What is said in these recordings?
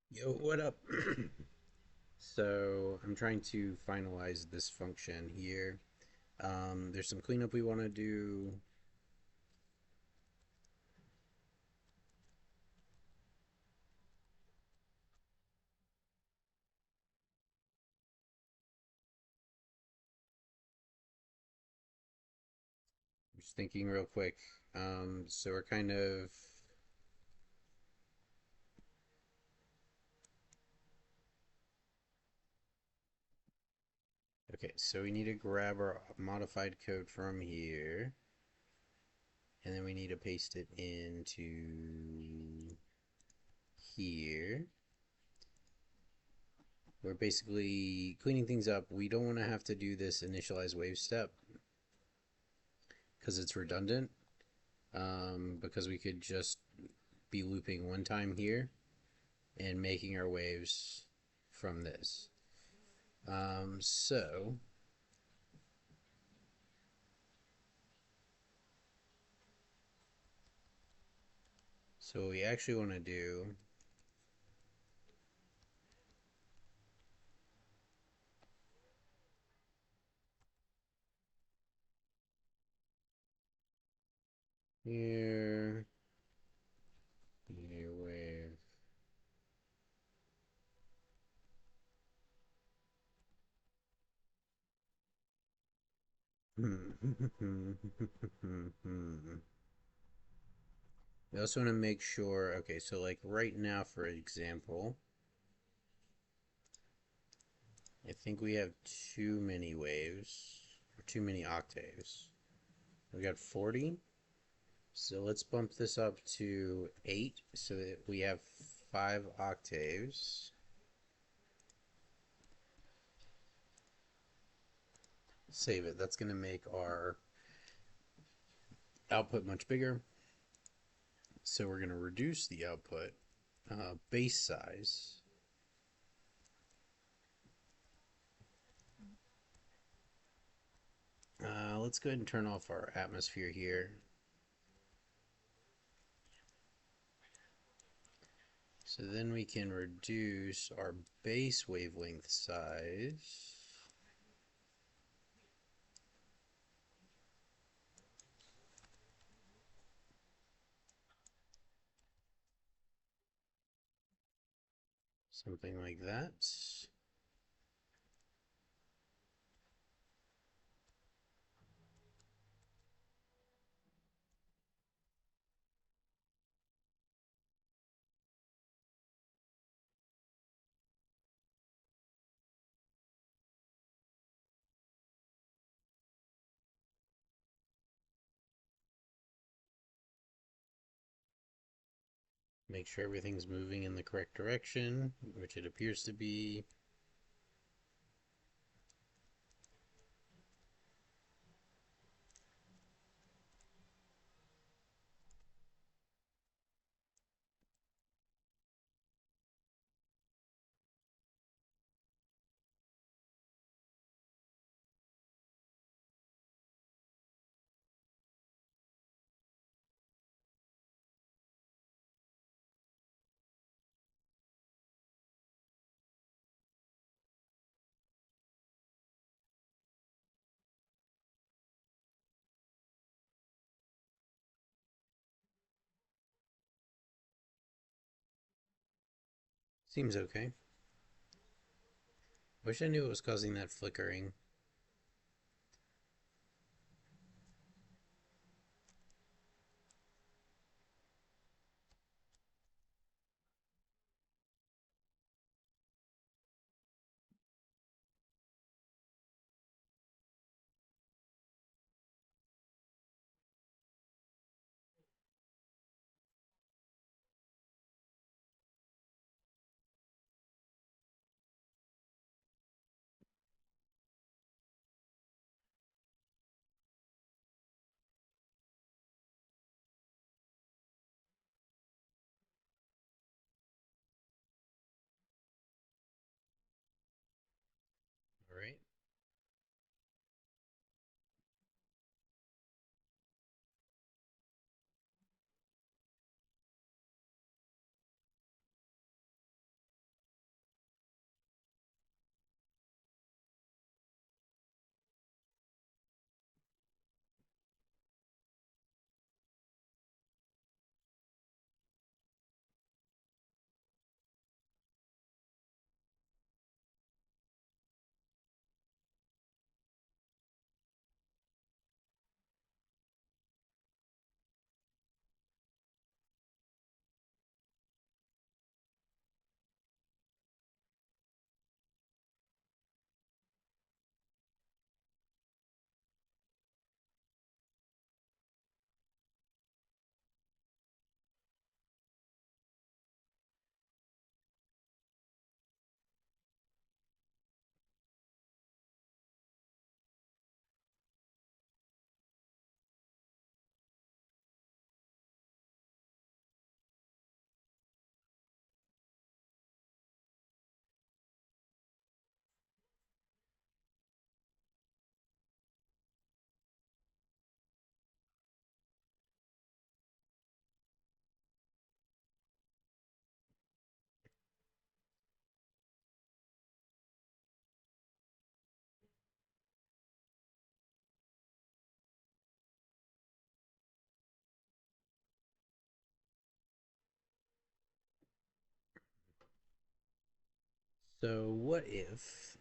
Yo, what up? So I'm trying to finalize this function here. There's some cleanup we want to do. Just thinking real quick. So we're kind of okay. So we need to grab our modified code from here, and then we need to paste it into here. We're basically cleaning things up. We don't want to have to do this initialize wave step because it's redundant. Because we could just be looping one time here and making our waves from this. Um, so, so what we actually want to do here, here wave. We also want to make sure, okay, so like right now, for example, I think we have too many waves, or too many octaves. We got 40. So let's bump this up to 8 so that we have 5 octaves. Save it. That's going to make our output much bigger. So we're going to reduce the output base size. Let's go ahead and turn off our atmosphere here. So then we can reduce our base wavelength size. Something like that. Make sure everything's moving in the correct direction, which it appears to be. Seems okay. Wish I knew what was causing that flickering. So what if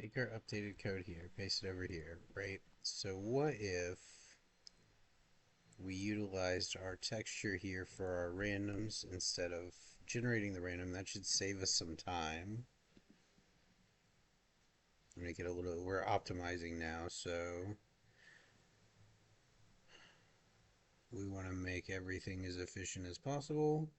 take our updated code here, paste it over here, right? So what if we utilized our texture here for our randoms instead of generating the random? That should save us some time. Make it a little, we're optimizing now, so we want to make everything as efficient as possible.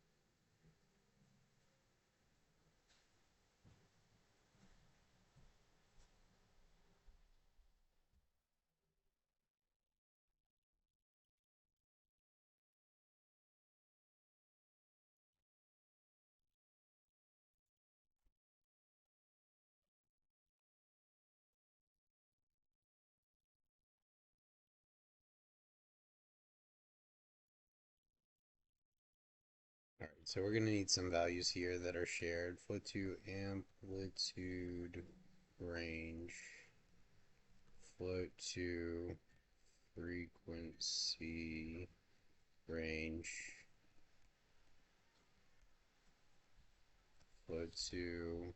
All right, so we're going to need some values here that are shared. Float to amplitude range, float to frequency range, float to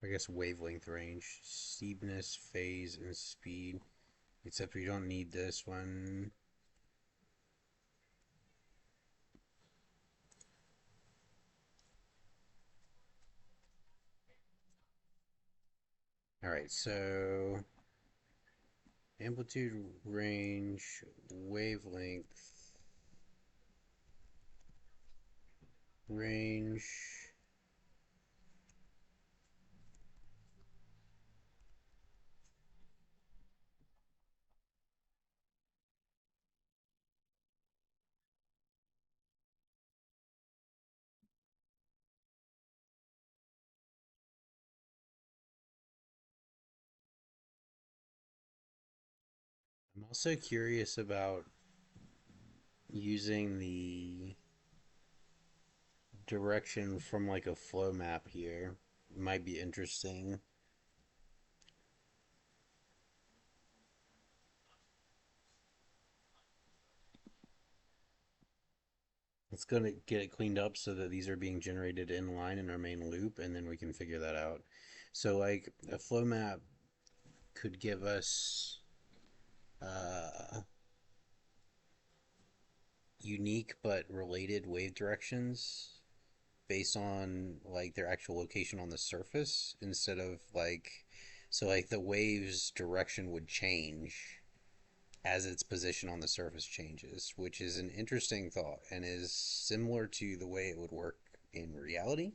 I guess wavelength range, steepness, phase, and speed. Except we don't need this one. All right, so amplitude range, wavelength range. I'm also curious about using the direction from like a flow map here. It might be interesting. It's going to get it cleaned up so that these are being generated in line in our main loop, and then we can figure that out. So, like, a flow map could give us uh, unique but related wave directions based on like their actual location on the surface instead of like, so like the wave's direction would change as its position on the surface changes, which is an interesting thought and is similar to the way it would work in reality,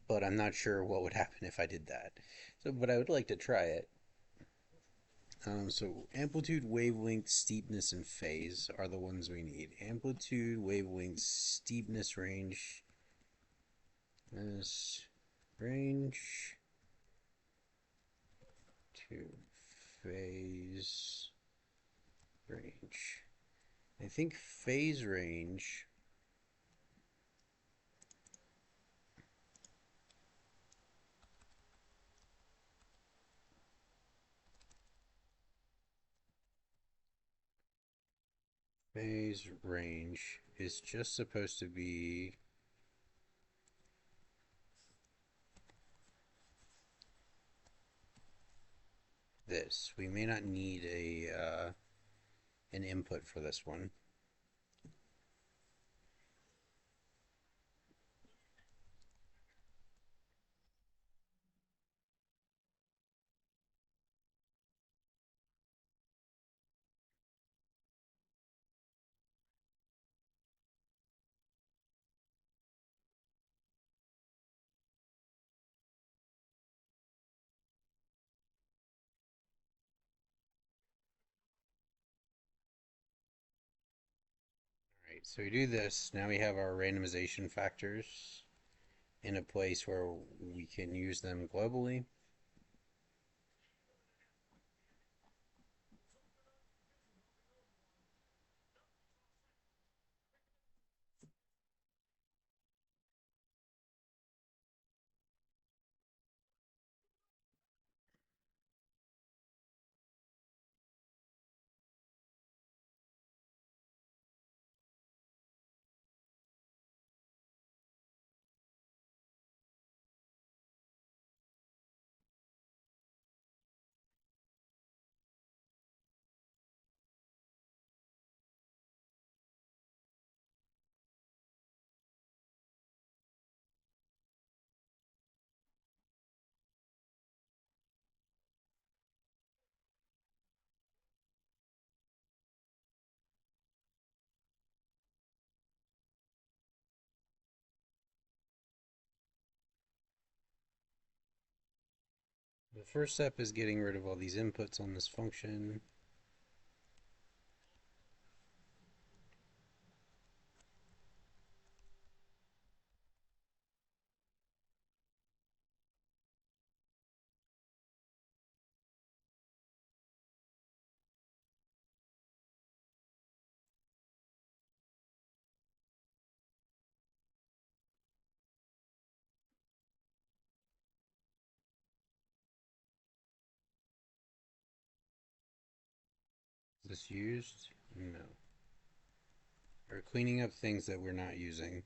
but I'm not sure what would happen if I did that. So, but I would like to try it. So amplitude, wavelength, steepness, and phase are the ones we need. Amplitude, wavelength, steepness range, this range to phase range. I think phase range is just supposed to be this. We may not need a an input for this one. So we do this. Now we have our randomization factors in a place where we can use them globally. The first step is getting rid of all these inputs on this function. Is this used? No. We're cleaning up things that we're not using.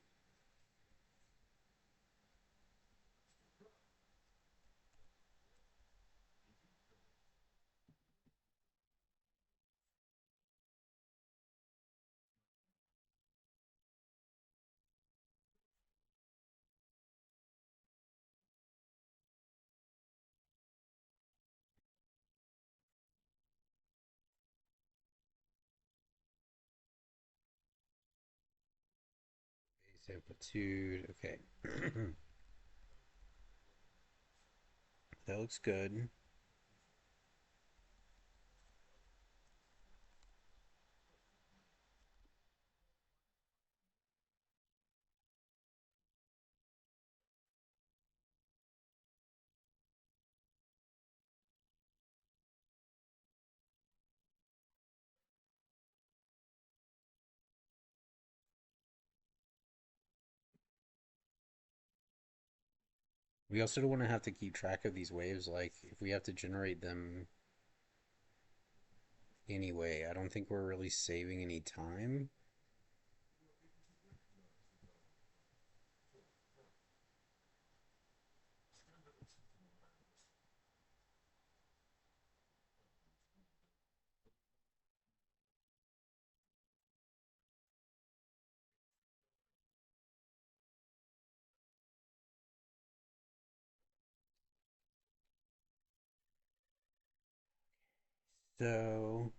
Base amplitude. Okay. That looks good. We also don't want to have to keep track of these waves. Like, if we have to generate them anyway, I don't think we're really saving any time. So,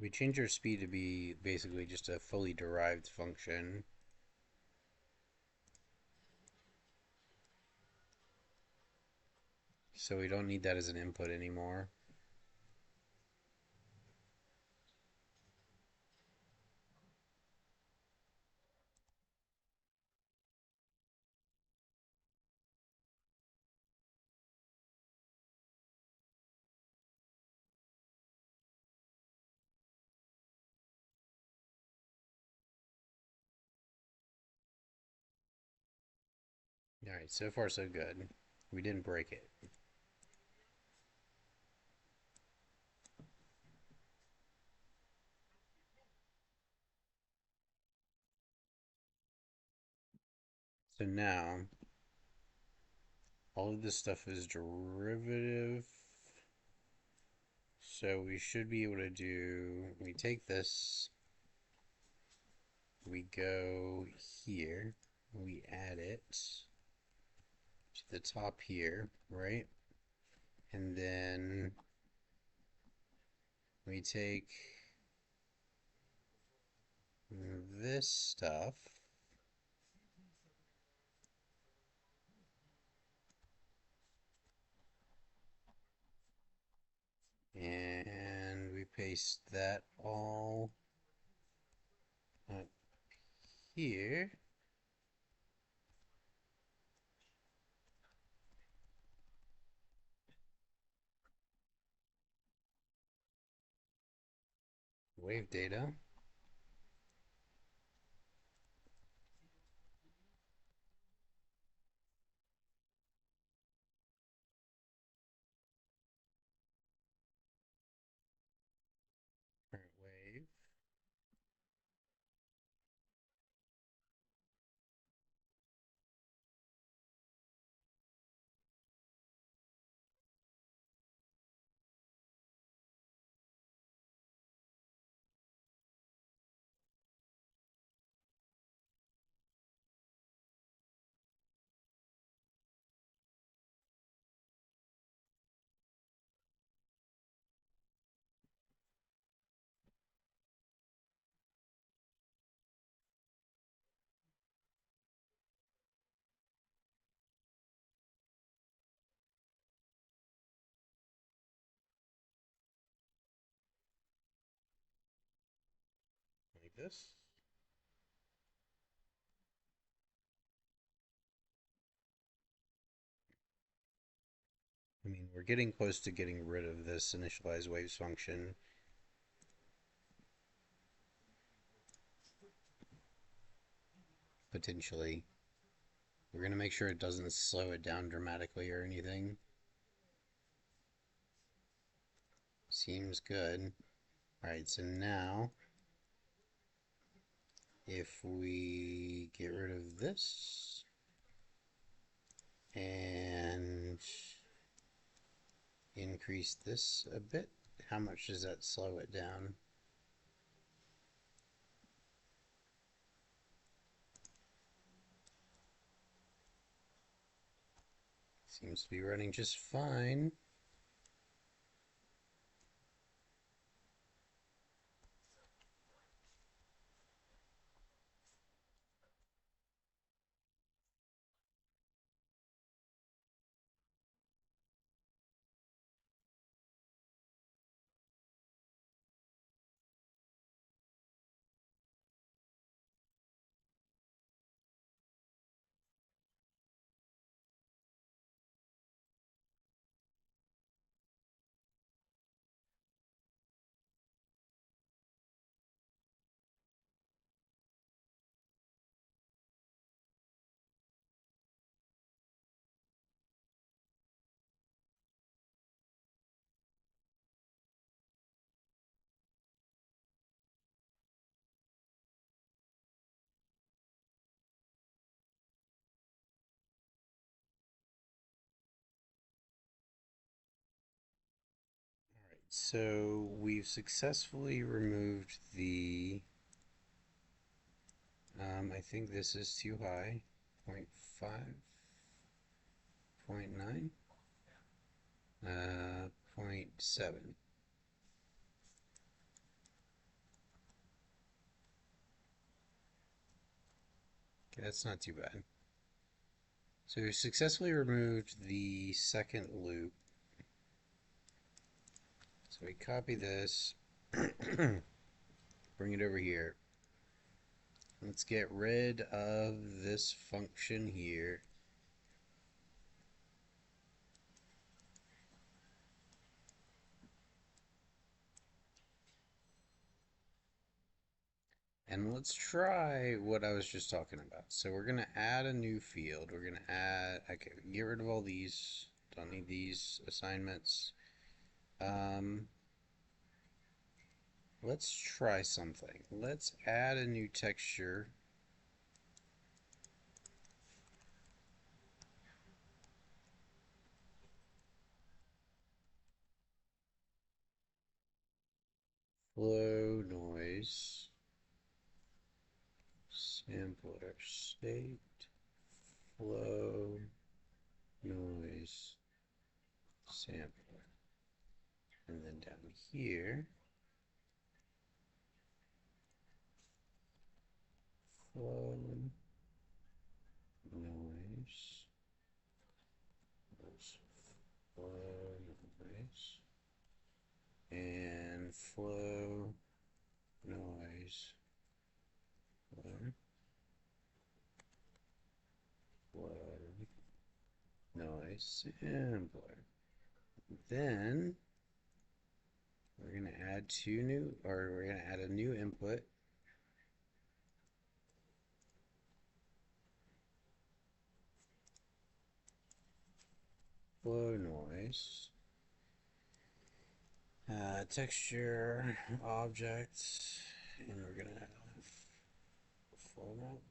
we change our speed to be basically just a fully derived function. So we don't need that as an input anymore. Alright, so far so good. We didn't break it. So now, all of this stuff is derivative. So we should be able to do, we take this, we go here, we add it to the top here, right? And then we take this stuff and we paste that all up here. Wave data. Current wave. Like this. I mean, we're getting close to getting rid of this initialize waves function. Potentially. We're going to make sure it doesn't slow it down dramatically or anything. Seems good. Alright, so now if we get rid of this and increase this a bit, how much does that slow it down? Seems to be running just fine. Alright, so we've successfully removed the I think this is too high. 0.5, 0.9, 0.7. Okay, that's not too bad. So we've successfully removed the second loop. So we copy this, bring it over here. Let's get rid of this function here. And let's try what I was just talking about. So we're going to add a new field. We're going to add, okay, get rid of all these. Don't need these assignments. Let's try something. Let's add a new texture. Flow noise. sampler state, flow, noise, sampler. And then down here, flow, noise, flow, noise, and flow, noise, flow, flow, noise, sampler. Then we're going to add we're going to add a new input. Flow noise. Texture, object, and we're going to have format.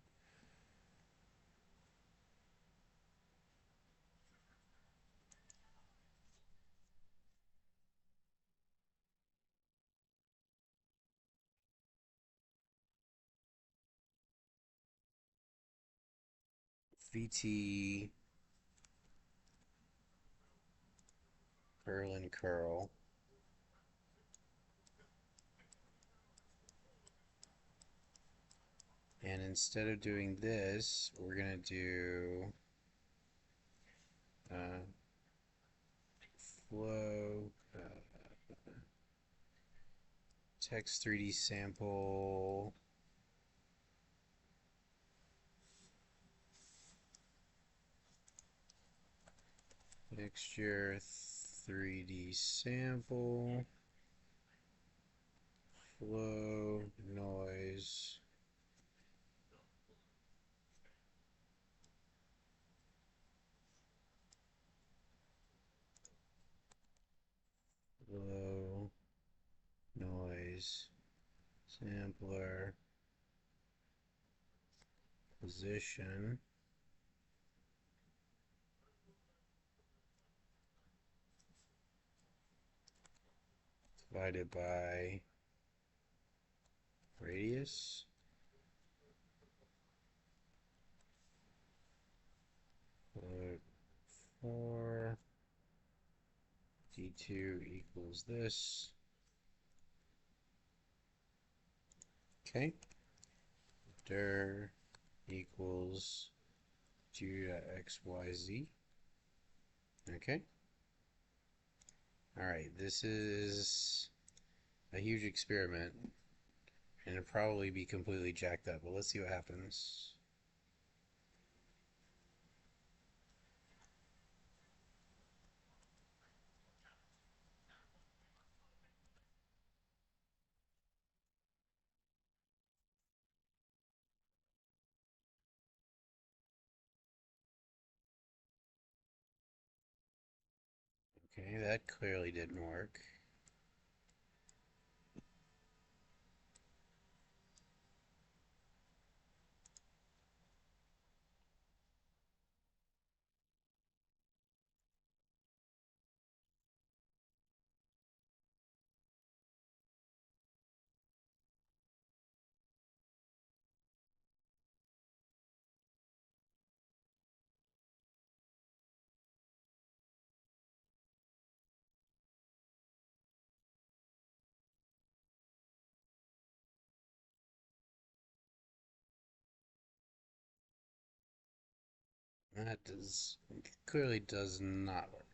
VT curl and curl. And instead of doing this, we're going to do flow text 3D sample mixture 3D sample flow noise flow noise sampler position divided by radius put 4 d2 equals this. Okay, dir equals do.xyz. Okay. All right, this is a huge experiment, and it'll probably be completely jacked up, but let's see what happens. Okay, that clearly didn't work. That clearly does not work.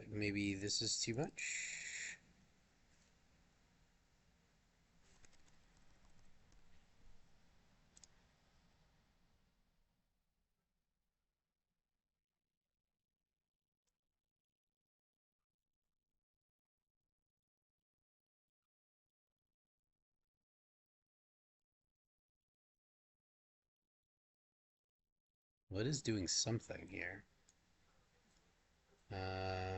Maybe this is too much. What is doing something here?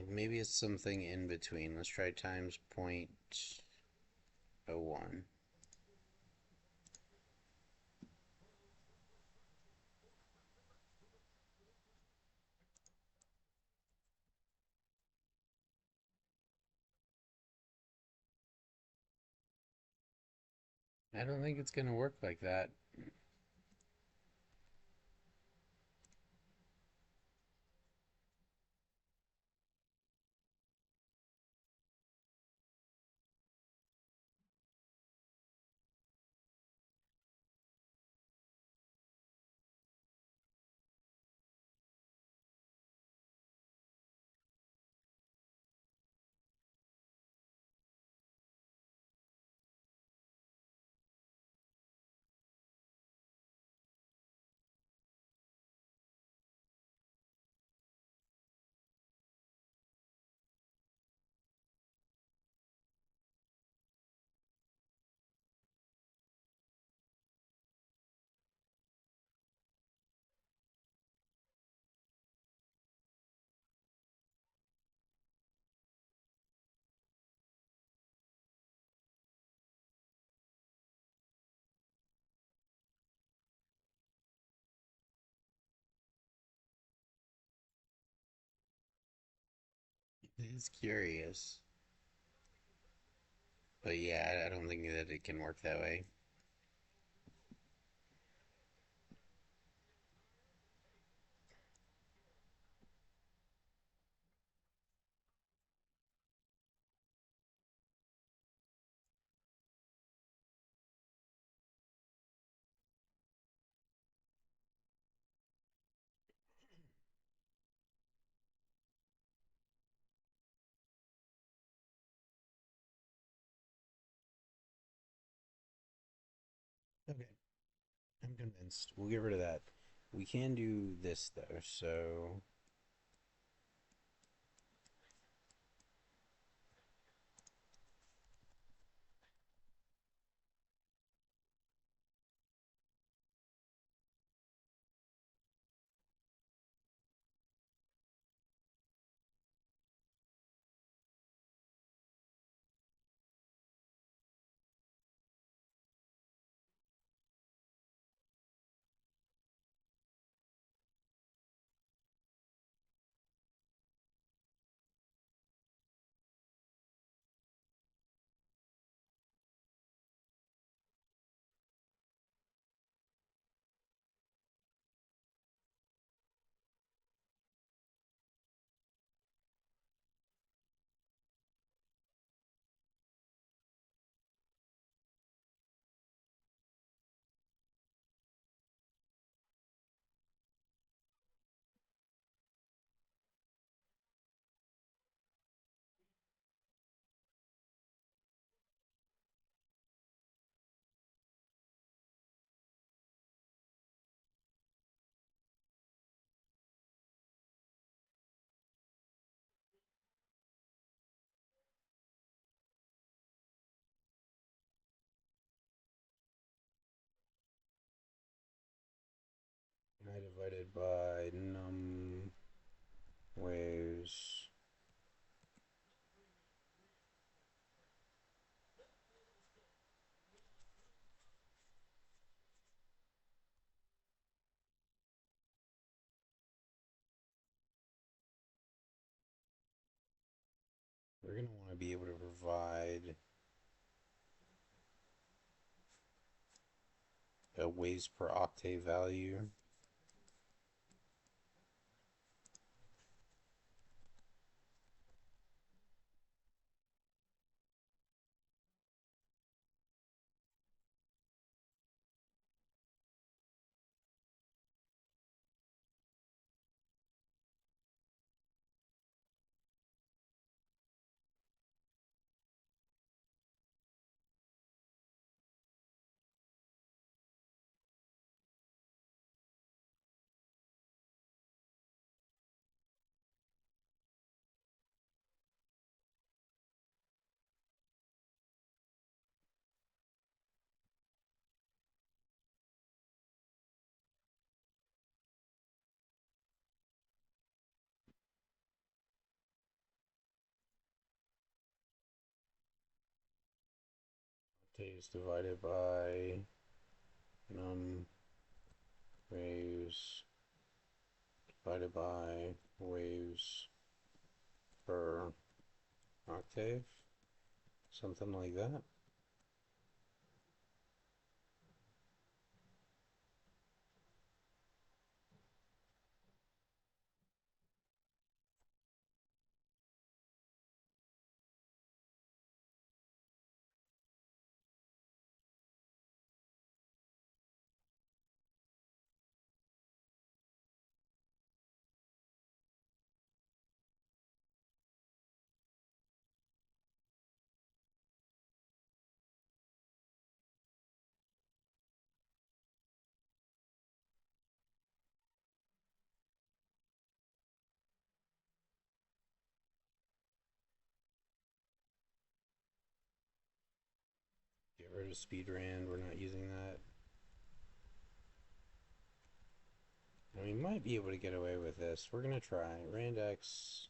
Maybe it's something in between. Let's try times 0.01. I don't think it's gonna work like that. It's curious. But yeah, I don't think that it can work that way. Okay, I'm convinced. We'll get rid of that. We can do this though, so I divided by num waves. We're gonna want to be able to provide a waves per octave value. Octaves divided by num waves divided by waves per octave, something like that. rid of speed rand. We're not using that. And we might be able to get away with this. We're gonna try. Rand X,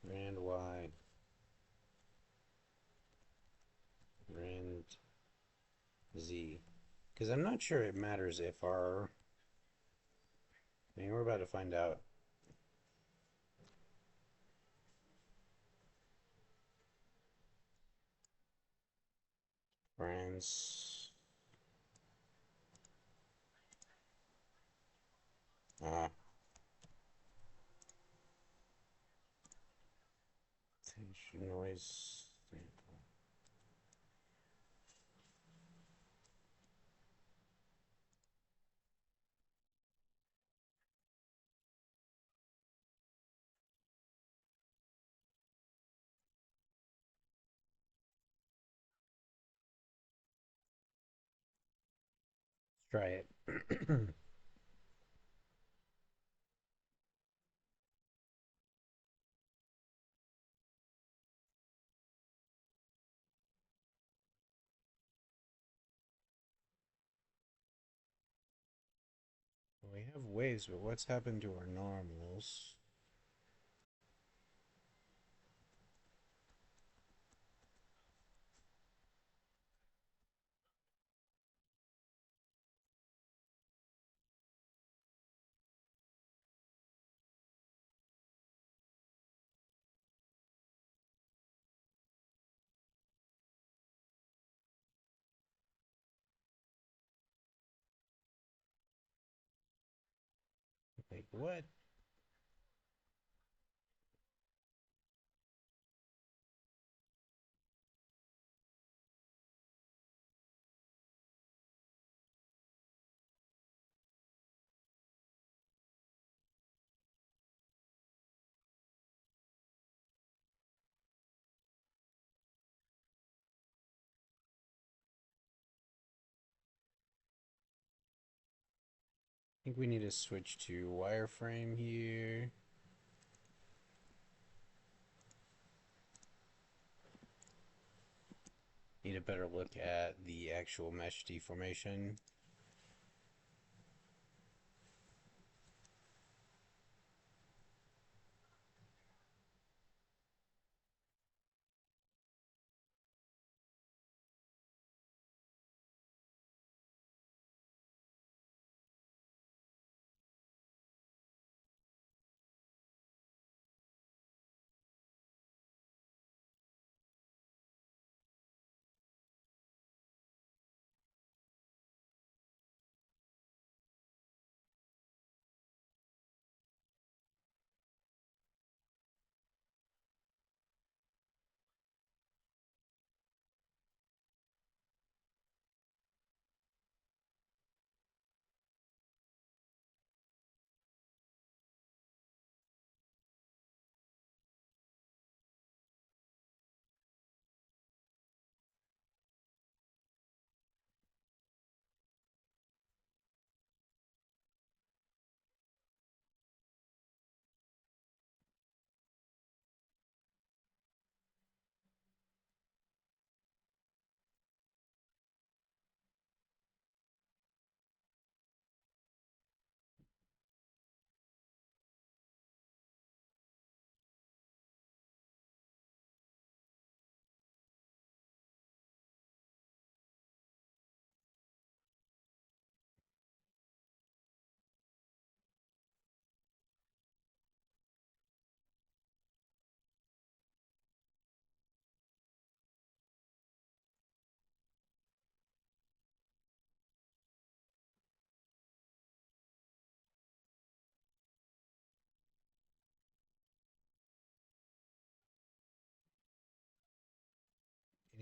Rand Y, Rand Z. Because I'm not sure it matters if our... I mean, we're about to find out. Brands. Ah. Noise. Try it. We have waves, but what's happened to our normals? Like, what? I think we need to switch to wireframe here. Need a better look at the actual mesh deformation.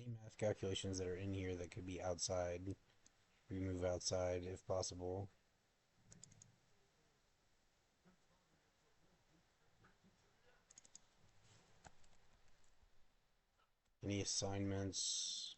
Any math calculations that are in here that could be outside, remove outside if possible. Any assignments?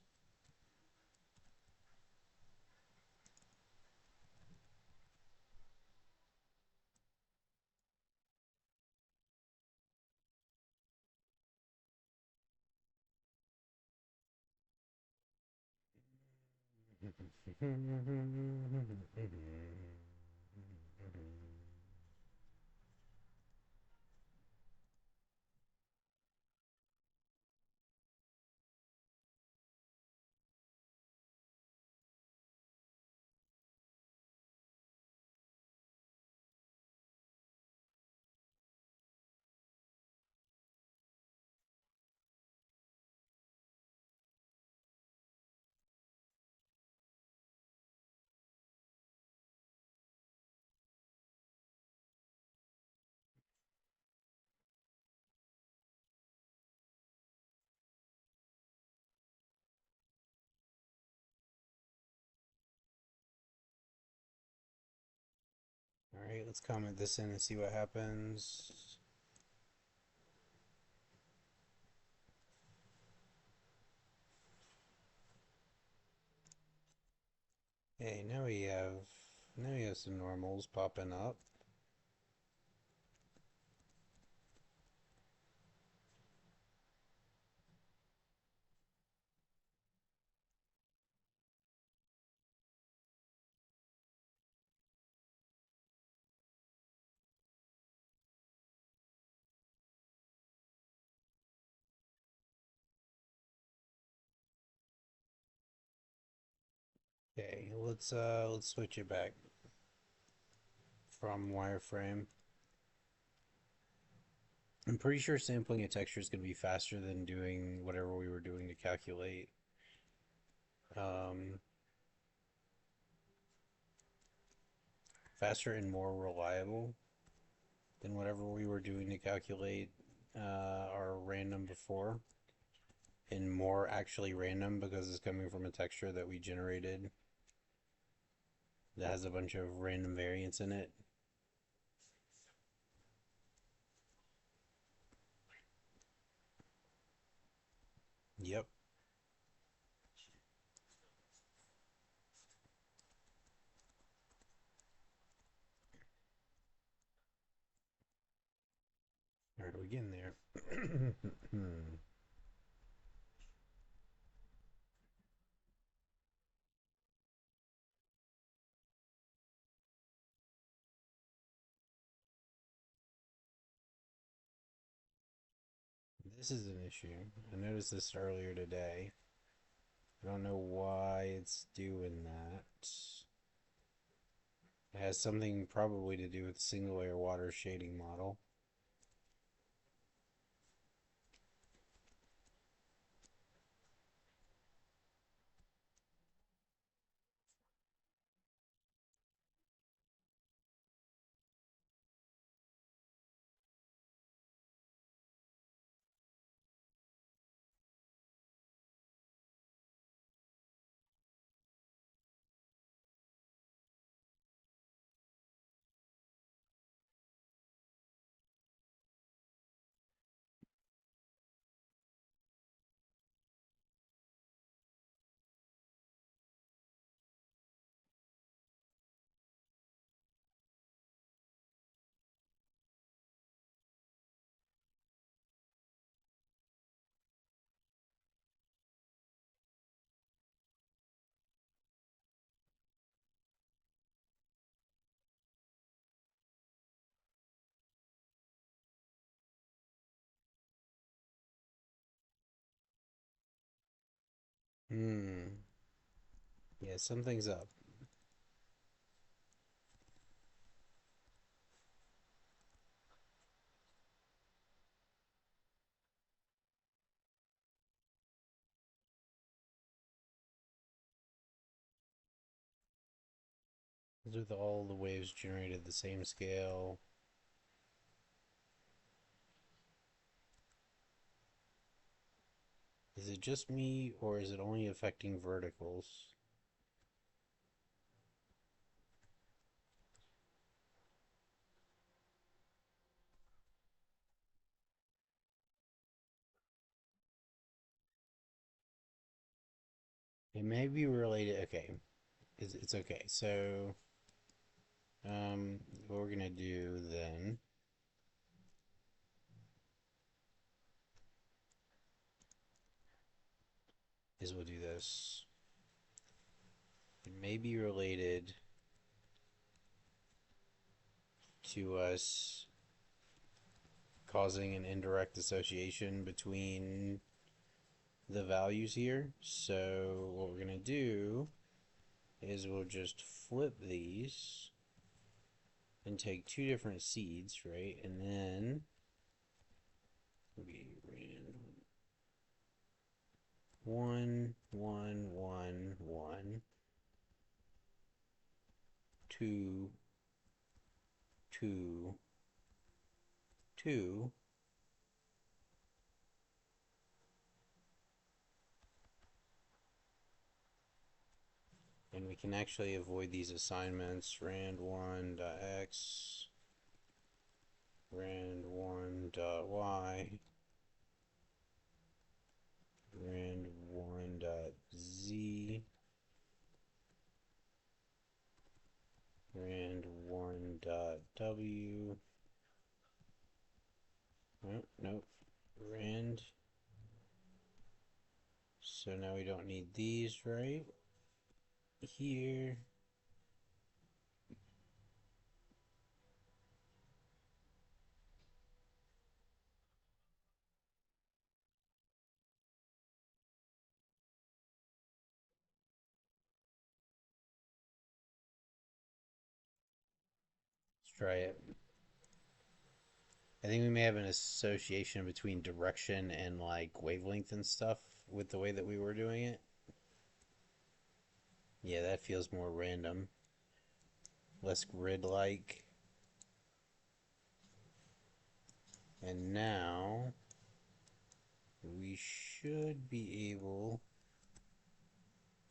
Alright, let's comment this in and see what happens. Hey, now we have some normals popping up. Okay, let's switch it back from wireframe. I'm pretty sure sampling a texture is going to be faster than doing whatever we were doing to calculate. Um, Faster and more reliable than whatever we were doing to calculate our random before. And more actually random because it's coming from a texture that we generated that has a bunch of random variants in it. Yep. Alright, we're getting there. This is an issue. I noticed this earlier today. I don't know why it's doing that. It has something probably to do with single layer water shading model. Hmm. Yeah, something's up. With all the waves generated the same scale. Is it just me, or is it only affecting verticals? It may be related. Okay, it's okay. So, what we're gonna do then is we'll do this. It may be related to us causing an indirect association between the values here. So what we're going to do is we'll just flip these and take two different seeds, right? And then we ran 1, 1, 1, 1, 2, 2, 2, and we can actually avoid these assignments. rand1.x, rand1.y, rand1.z, rand1.w. Oh, nope. Rand. So now we don't need these, right? Here. Let's try it. I think we may have an association between direction and like wavelength and stuff with the way that we were doing it. Yeah, that feels more random. Less grid-like. And now we should be able.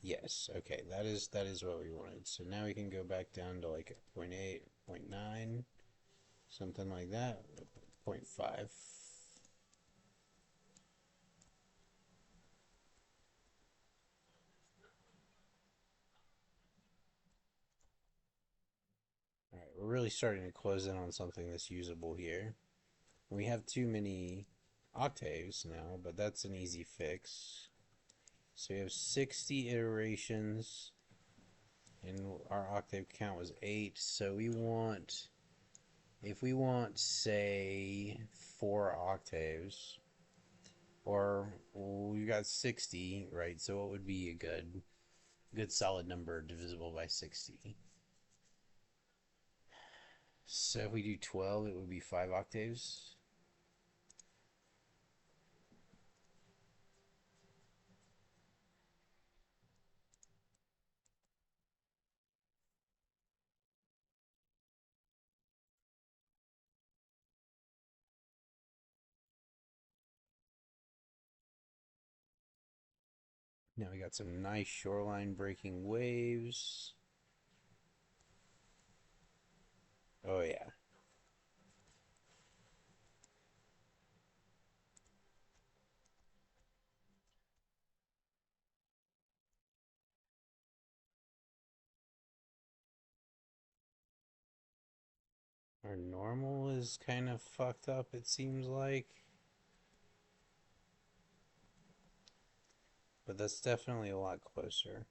Yes, okay, that is what we wanted. So now we can go back down to like 0.8, 0.9, something like that. 0.5. All right, we're really starting to close in on something that's usable here. We have too many octaves now, but that's an easy fix. So we have 60 iterations, and our octave count was 8. So we want, if we want, say, 4 octaves, or we got 60, right? So what would be a good solid number divisible by 60? So if we do 12, it would be 5 octaves. Now we got some nice shoreline breaking waves. Oh yeah. Our normal is kind of fucked up, it seems like. But that's definitely a lot closer.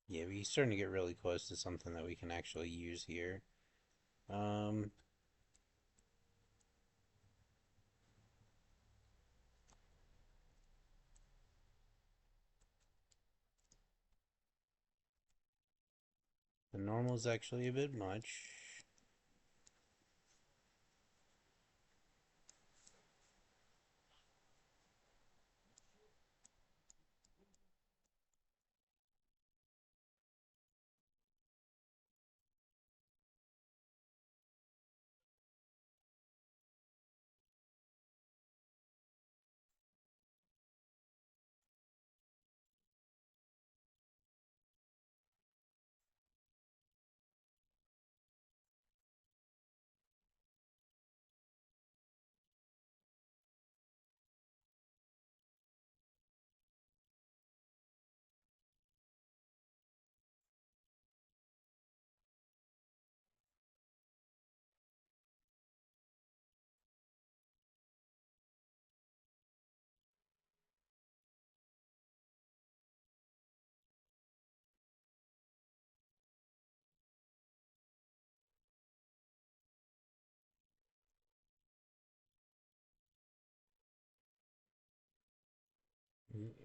Yeah, we're starting to get really close to something that we can actually use here. Um, the normal is actually a bit much.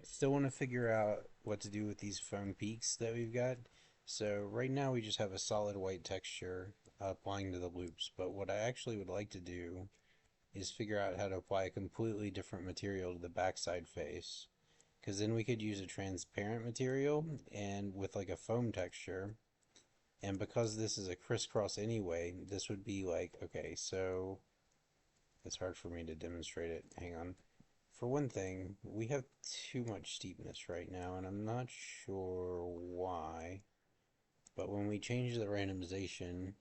Still want to figure out what to do with these foam peaks that we've got. So right now we just have a solid white texture applying to the loops, but what I actually would like to do is figure out how to apply a completely different material to the backside face. Because then we could use a transparent material and with like a foam texture. And because this is a crisscross anyway, this would be like, okay, so it's hard for me to demonstrate it. Hang on. For one thing, we have too much steepness right now, and I'm not sure why. But when we change the randomization,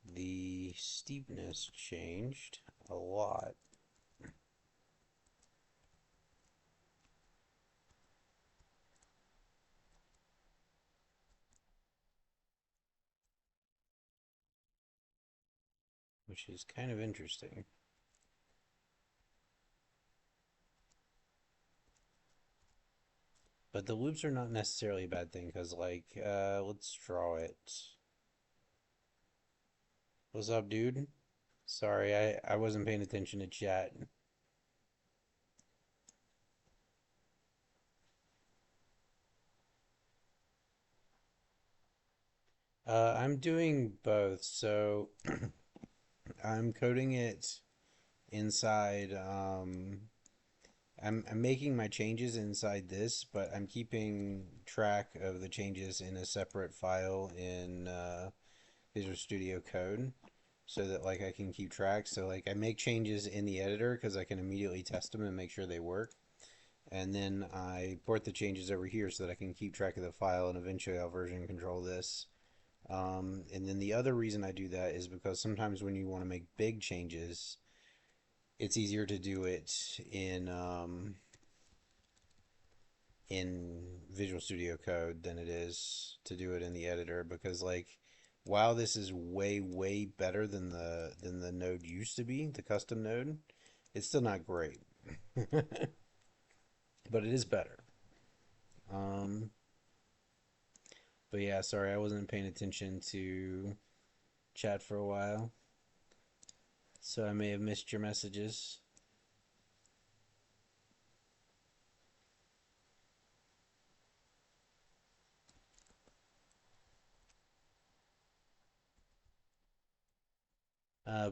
the steepness changed a lot. Which is kind of interesting. But the loops are not necessarily a bad thing, because, like, let's draw it. What's up, dude? Sorry, I wasn't paying attention to chat. I'm doing both, so I'm coding it inside. I'm making my changes inside this, but I'm keeping track of the changes in a separate file in Visual Studio Code, so that like I can keep track. So like I make changes in the editor because I can immediately test them and make sure they work, and then I port the changes over here so that I can keep track of the file, and eventually I'll version control this. And then the other reason I do that is because sometimes when you want to make big changes, it's easier to do it in Visual Studio Code than it is to do it in the editor, because like while this is way better than the node used to be, the custom node, it's still not great. But it is better. Um, but yeah, sorry, I wasn't paying attention to chat for a while, so I may have missed your messages.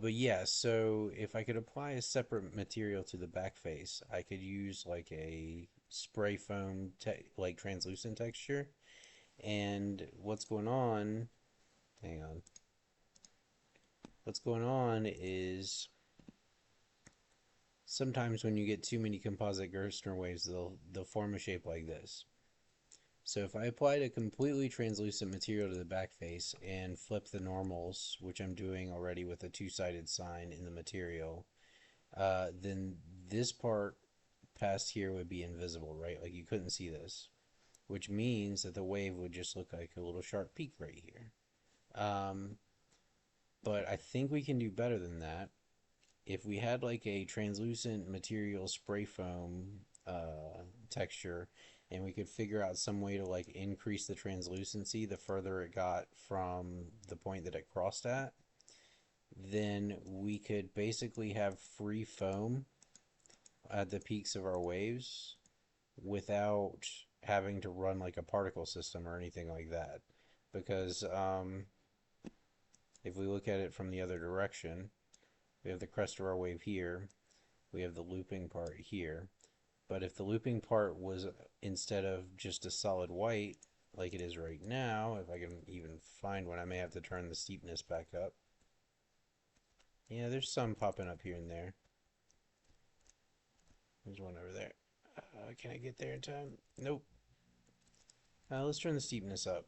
But yeah, so if I could apply a separate material to the back face, I could use like a spray foam, like translucent texture. And what's going on, hang on, what's going on is sometimes when you get too many composite Gerstner waves, they'll form a shape like this. So if I applied a completely translucent material to the back face and flip the normals, which I'm doing already with a two-sided sign in the material, then this part past here would be invisible, right? Like you couldn't see this, which means that the wave would just look like a little sharp peak right here. Um, but I think we can do better than that. If we had like a translucent material spray foam texture, and we could figure out some way to like increase the translucency the further it got from the point that it crossed at, then we could basically have free foam at the peaks of our waves without having to run like a particle system or anything like that. Because if we look at it from the other direction, we have the crest of our wave here, we have the looping part here. But if the looping part was, instead of just a solid white like it is right now, if I can even find one, I may have to turn the steepness back up. Yeah, there's some popping up here and there. There's one over there. Can I get there in time? Nope. Let's turn the steepness up.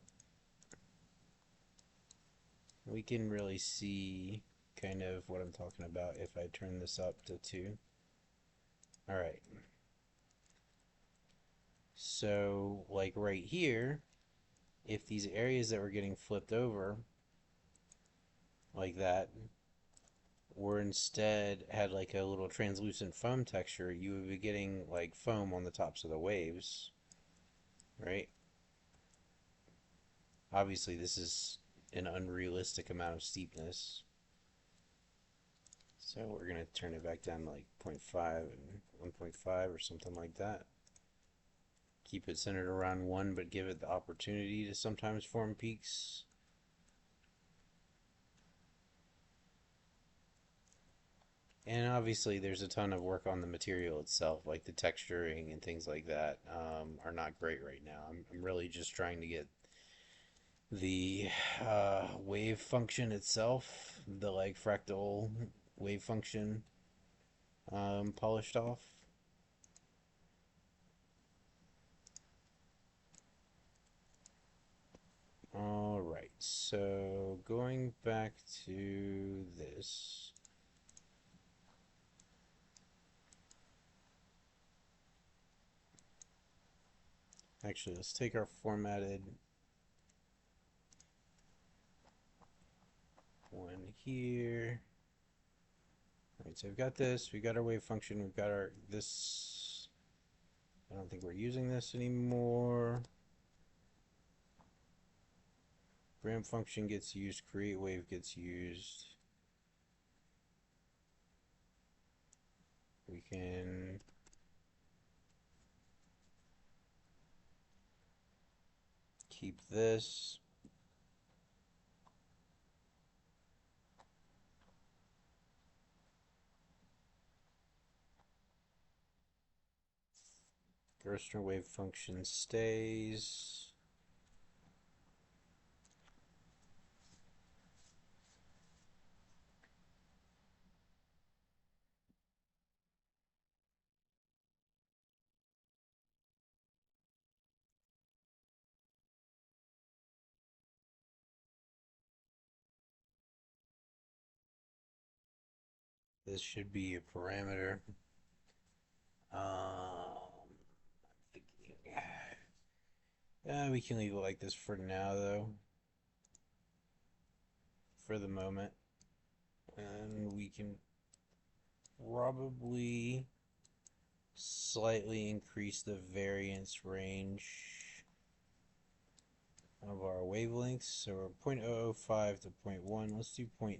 We can really see kind of what I'm talking about if I turn this up to 2. Alright. So, like right here, if these areas that were getting flipped over like that were instead had like a little translucent foam texture, you would be getting like foam on the tops of the waves, right? Obviously, this is an unrealistic amount of steepness. So we're going to turn it back down to like 0.5 and 1.5 or something like that. Keep it centered around 1, but give it the opportunity to sometimes form peaks. And obviously, there's a ton of work on the material itself, like the texturing and things like that, are not great right now. I'm really just trying to get the wave function itself, the like fractal wave function, polished off. All right, so going back to this. Actually, let's take our formatted one here. All right, so we've got this, we've got our wave function, we've got our this. I don't think we're using this anymore. Gram function gets used, create wave gets used. We can keep this. Gerster wave function stays. This should be a parameter. We can leave it like this for now, though. For the moment. And we can probably slightly increase the variance range of our wavelengths. So we're 0.005 to 0.1. Let's do 0.2.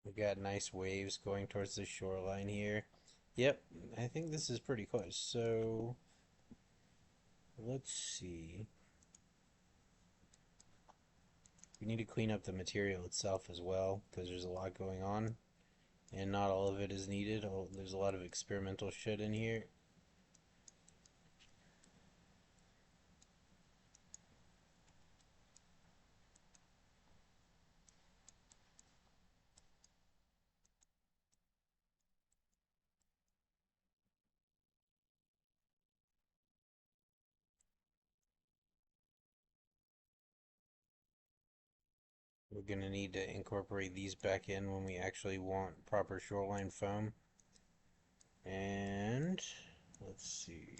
We got nice waves going towards the shoreline here. Yep, I think this is pretty close. So let's see. We need to clean up the material itself as well because there's a lot going on and not all of it is needed. There's a lot of experimental shit in here. We're going to need to incorporate these back in when we actually want proper shoreline foam. And let's see.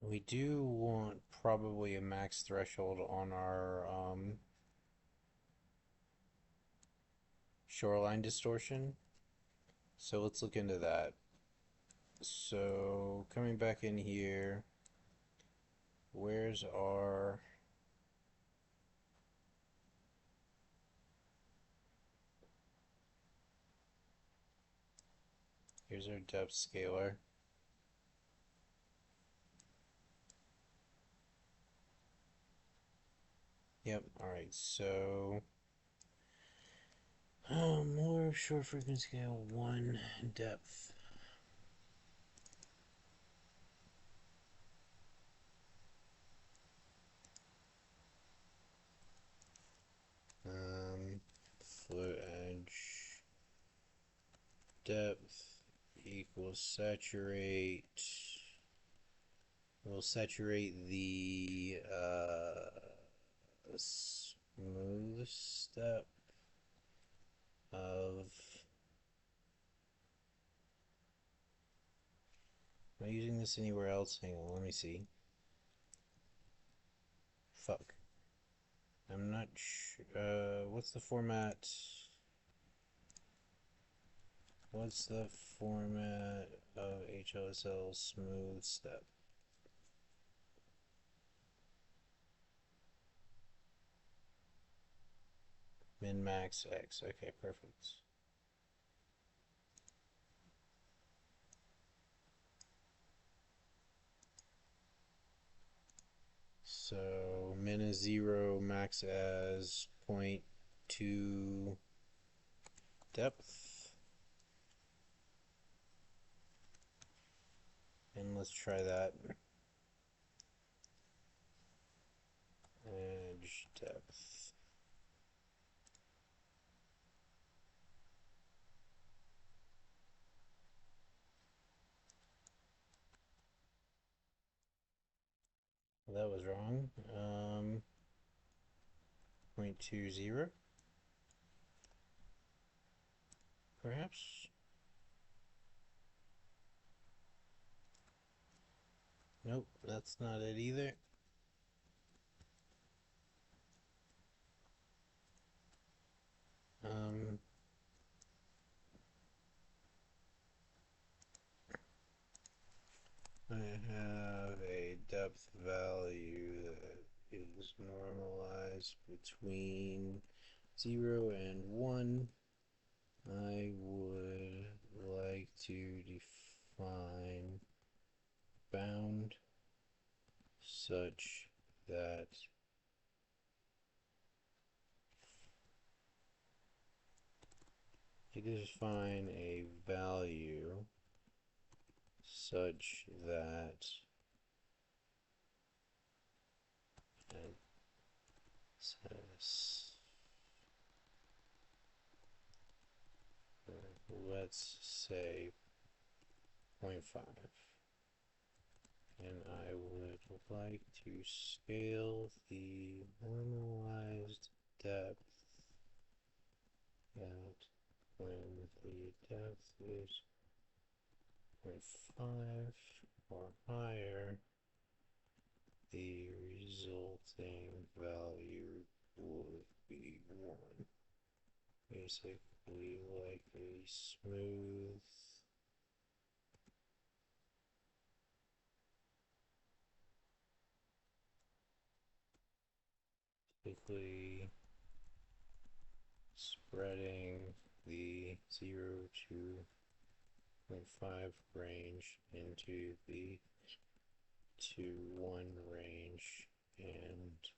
We do want probably a max threshold on our shoreline distortion. So let's look into that. So coming back in here, Where's our... Here's our depth scalar. Yep, alright, so... more short frequency scale, 1 depth. Float edge depth equals saturate. We'll saturate the smooth step of... Am I using this anywhere else? Hang on, let me see. Fuck. I'm not sure. What's the format? What's the format of hlsl smooth step? Min max x. Okay, perfect. So min is 0, max as 0.2 depth. And let's try that. Edge depth. That was wrong. 0.20, perhaps? Nope, that's not it either. I have a depth value that is normalized between 0 and 1. I would like to define bound such that I define a value such that let's say 0.5, and I would like to scale the normalized depth at when the depth is 0.5 or higher, the resulting value would be 1. Basically like a smooth spreading the 0 to 0.5 range into the 2-1 range, and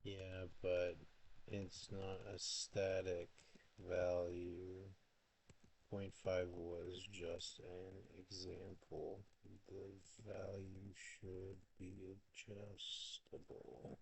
yeah, but it's not a static value. 0.5 was just an example. The value should be adjustable.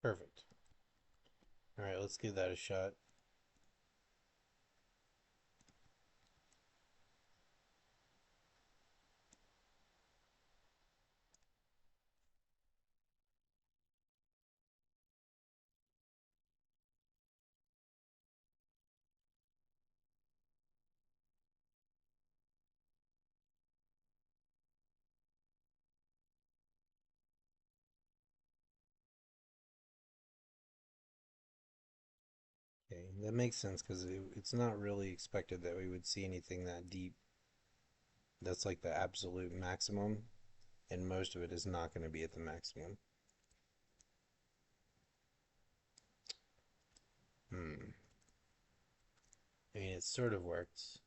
Perfect. All right, let's give that a shot. Okay, that makes sense because it's not really expected that we would see anything that deep. That's like the absolute maximum, and most of it is not going to be at the maximum. Hmm. I mean, it sort of works.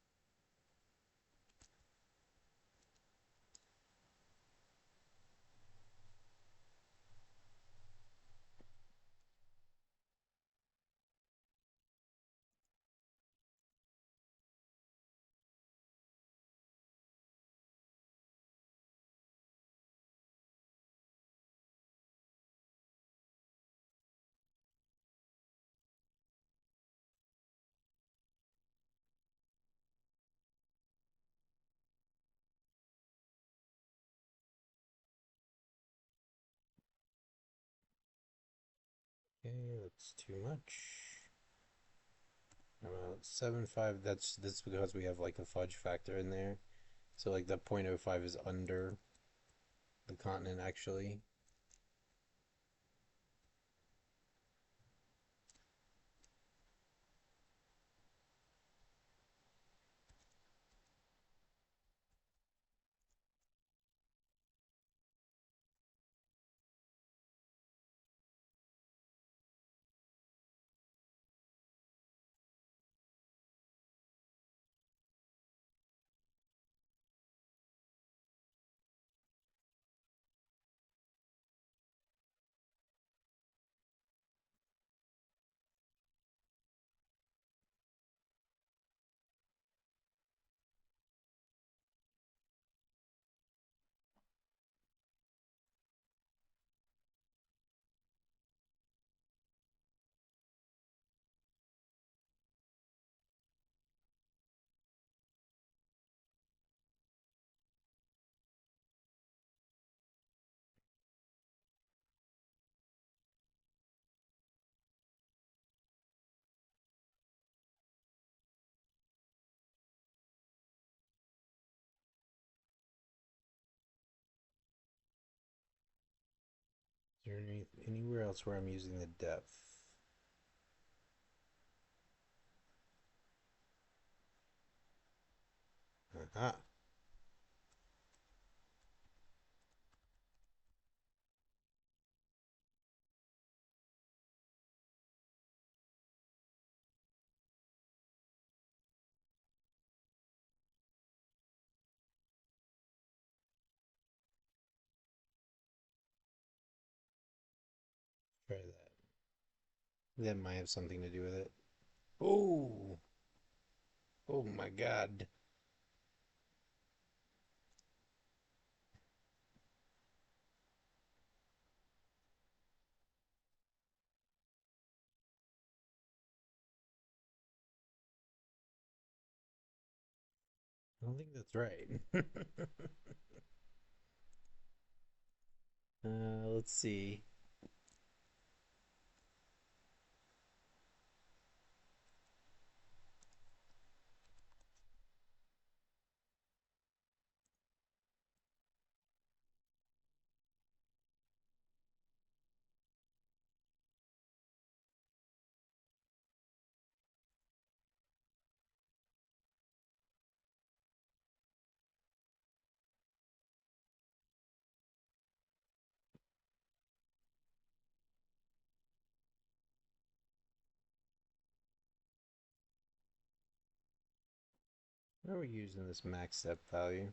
Okay, that's too much. 7.5. That's because we have like a fudge factor in there. So like the 0.05 is under the continent actually. Is there anywhere else where I'm using the depth? Aha. Try that. That might have something to do with it. Oh, oh my God. I don't think that's right. Let's see. Why are we using this max depth value?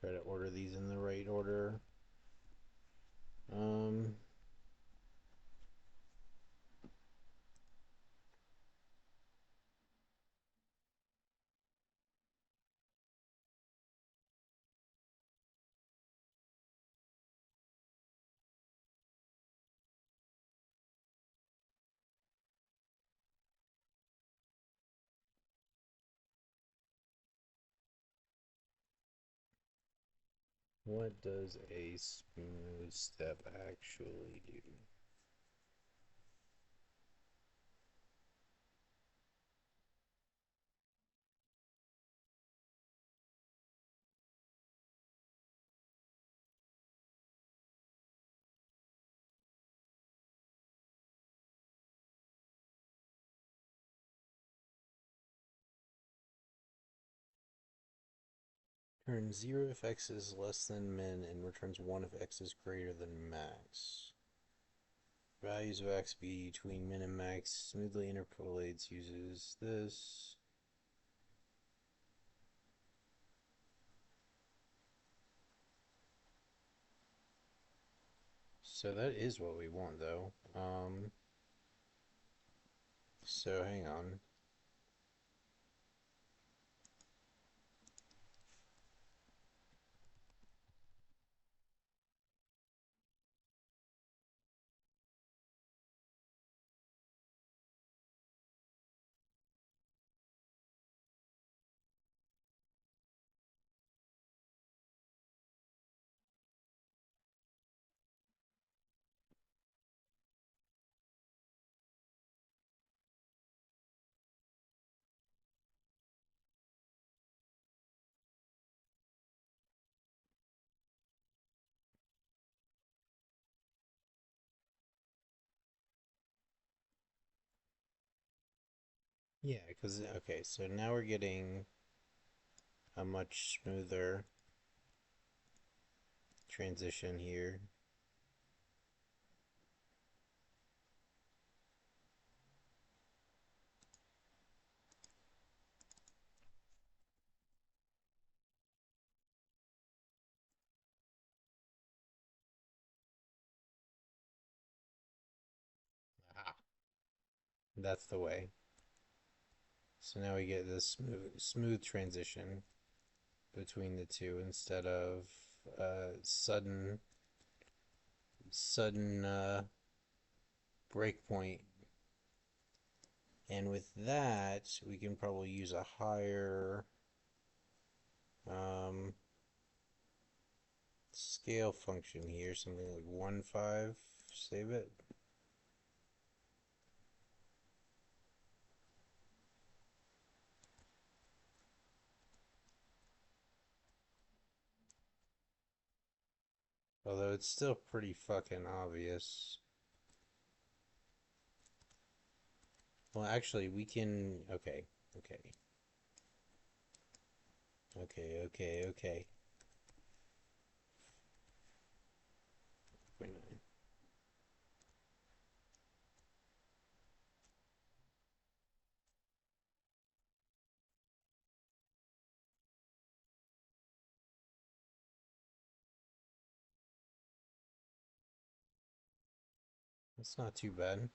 Try to order these in the right order. Um, what does a smooth step actually do? Turns 0 if x is less than min and returns 1 if x is greater than max. Values of x between min and max smoothly interpolates, uses this. So that is what we want though. So hang on. Yeah, because, okay, so now we're getting a much smoother transition here. Aha. That's the way. So now we get this smooth transition between the two instead of sudden breakpoint. And with that, we can probably use a higher um, scale function here, something like 1.5. Save it. Although it's still pretty fucking obvious. Well, actually, we can. Okay, okay, okay. 0.9. That's not too bad.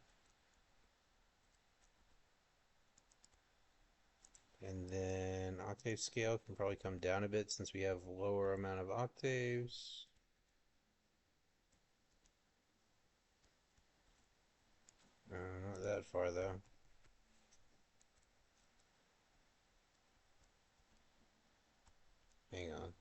And then octave scale can probably come down a bit since we have lower amount of octaves. Not that far though. Hang on.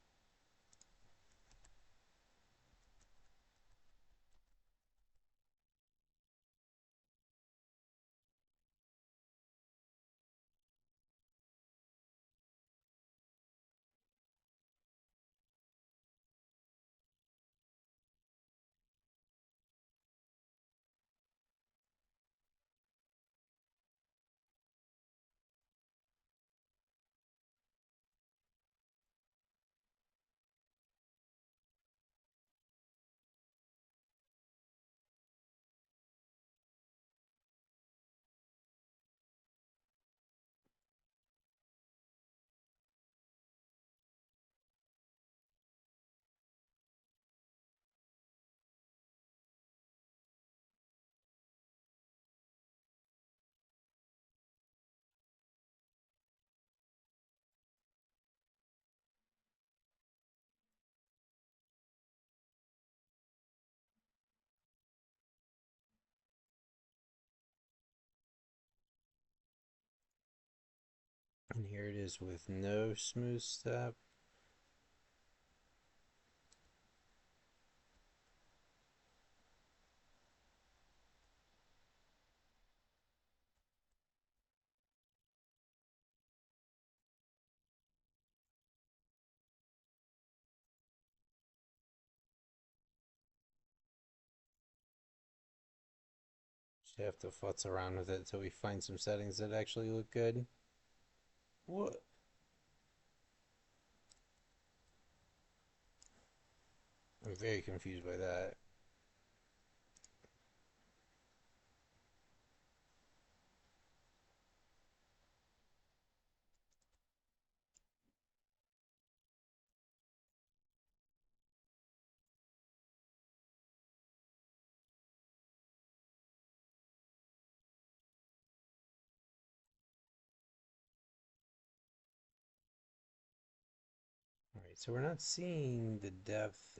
And here it is with no smooth step. Just have to futz around with it until we find some settings that actually look good. What? I'm very confused by that. Alright, so we're not seeing the depth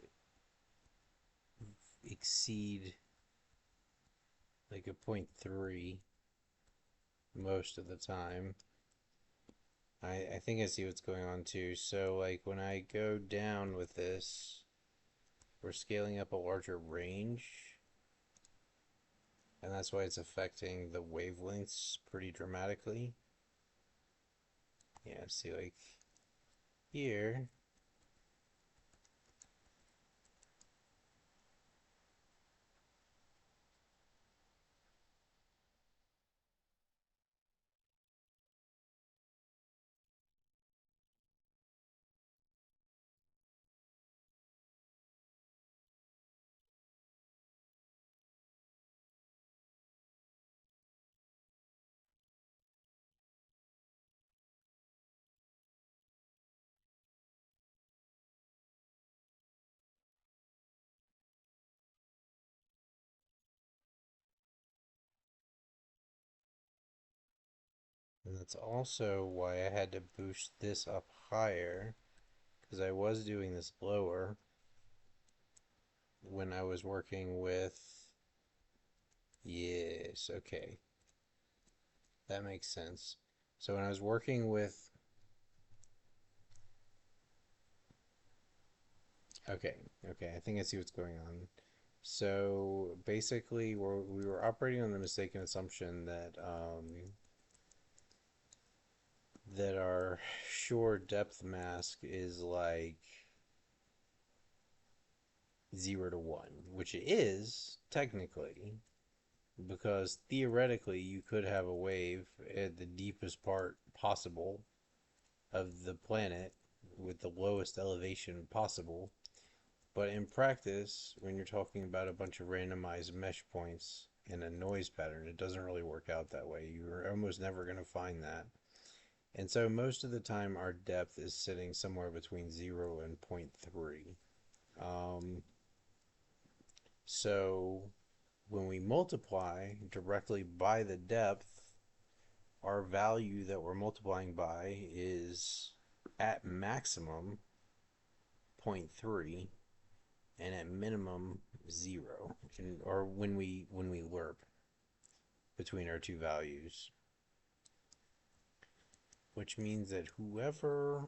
exceed like a 0.3 most of the time. I think I see what's going on too. So like when I go down with this, we're scaling up a larger range, and that's why it's affecting the wavelengths pretty dramatically. Yeah, see like here, and that's also why I had to boost this up higher, because I was doing this lower when I was working with, yes, okay, that makes sense. So when I was working with, okay, okay, I think I see what's going on. So basically, we were operating on the mistaken assumption that that our shore depth mask is like 0 to 1, which it is technically, because theoretically you could have a wave at the deepest part possible of the planet with the lowest elevation possible. But in practice, when you're talking about a bunch of randomized mesh points in a noise pattern, it doesn't really work out that way. You're almost never going to find that. And so most of the time, our depth is sitting somewhere between 0 and 0.3. Um, so when we multiply directly by the depth, our value that we're multiplying by is at maximum 0.3 and at minimum 0, or when we lerp between our two values, which means that whoever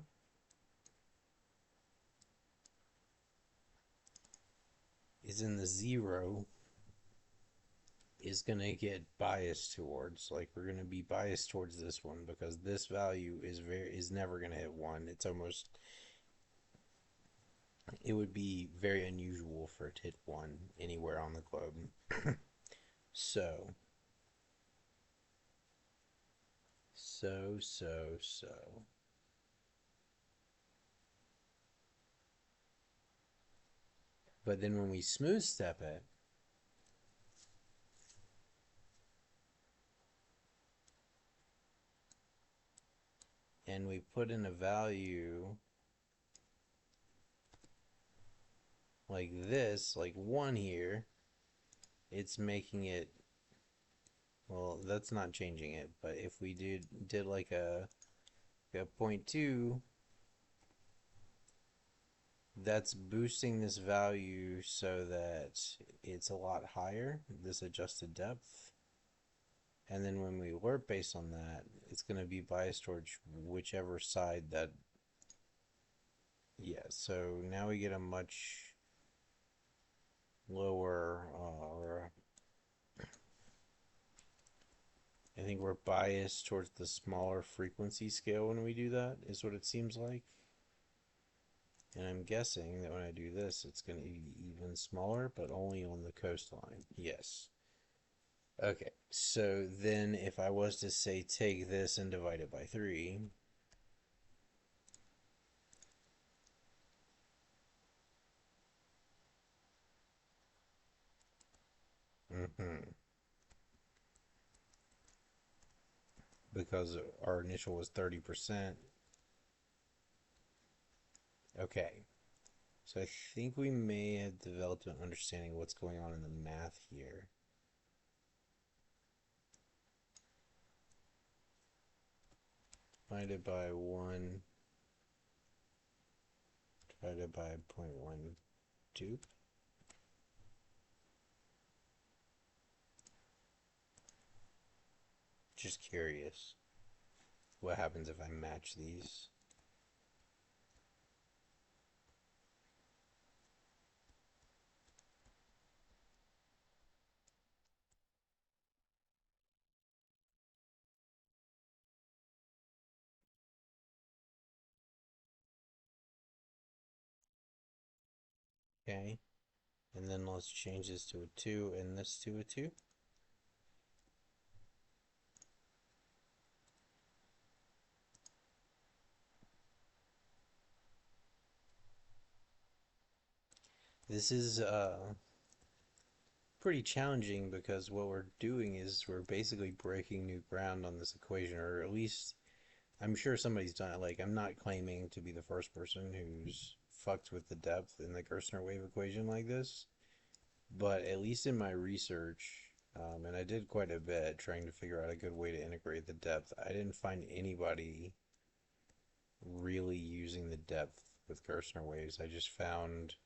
is in the 0 is going to get biased towards, like, we're going to be biased towards this one because this value is never going to hit 1. It's almost, it would be very unusual for it to hit 1 anywhere on the globe. so so but then when we smooth step it, and we put in a value like this, like 1 here, it's making it, well, that's not changing it, but if we did like a 0.2, that's boosting this value so that it's a lot higher, this adjusted depth. And then when we warp based on that, it's going to be biased towards whichever side that. Yeah, so now we get a much lower, or I think we're biased towards the smaller frequency scale when we do that, is what it seems like. And I'm guessing that when I do this, it's going to be even smaller, but only on the coastline. Yes. Okay, so then if I was to say take this and divide it by 3, because our initial was 30%. Okay, so I think we may have developed an understanding of what's going on in the math here. Divided by 1, divided by 0.12. Just curious what happens if I match these. Okay, and then let's change this to a 2 and this to a 2. This is pretty challenging because what we're doing is we're basically breaking new ground on this equation, or at least I'm sure somebody's done it. Like, I'm not claiming to be the first person who's fucked with the depth in the Gerstner wave equation like this, but at least in my research, and I did quite a bit trying to figure out a good way to integrate the depth, I didn't find anybody really using the depth with Gerstner waves. I just found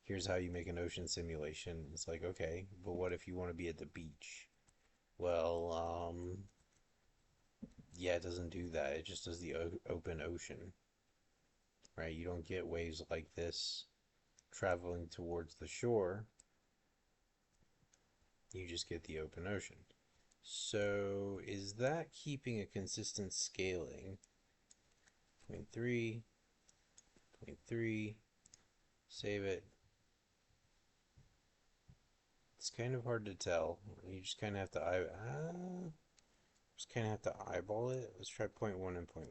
here's how you make an ocean simulation. It's like, okay, but what if you want to be at the beach? Well, yeah, it doesn't do that. It just does the open ocean, right? You don't get waves like this traveling towards the shore. You just get the open ocean. So is that keeping a consistent scaling? 0.3, 0.3, save it. It's kind of hard to tell. You just kind of have to eyeball it. Let's try 0.1 and 0.1.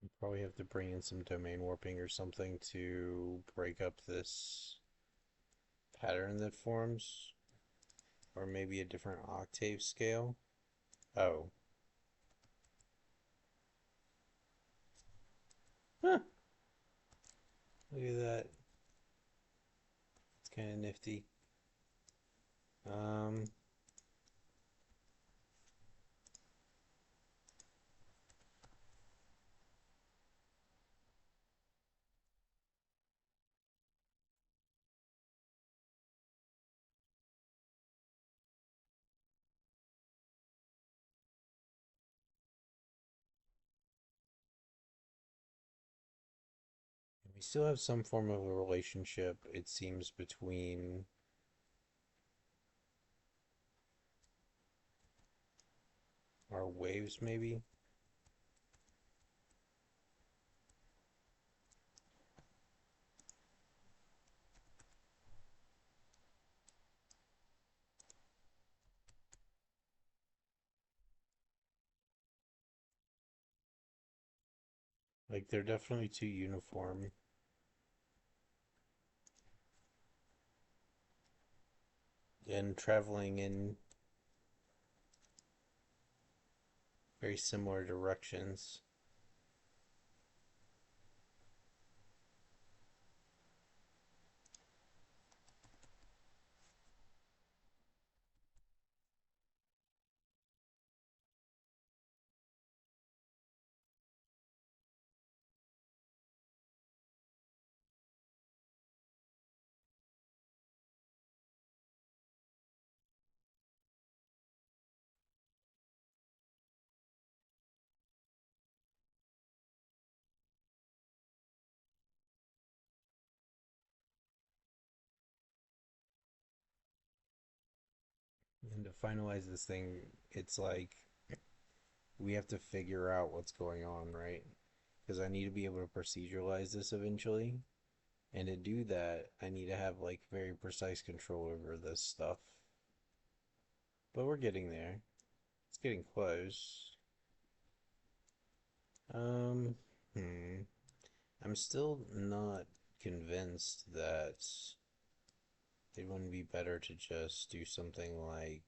You probably have to bring in some domain warping or something to break up this pattern that forms, or maybe a different octave scale. Oh. Huh. Look at that. It's kind of nifty. Um, we still have some form of a relationship, it seems, between our waves, maybe. Like, they're definitely too uniform and traveling in very similar directions. And to finalize this thing, it's like we have to figure out what's going on, right? Because I need to be able to proceduralize this eventually. And to do that, I need to have like very precise control over this stuff. But we're getting there. It's getting close. Um, hmm. I'm still not convinced that it wouldn't be better to just do something like.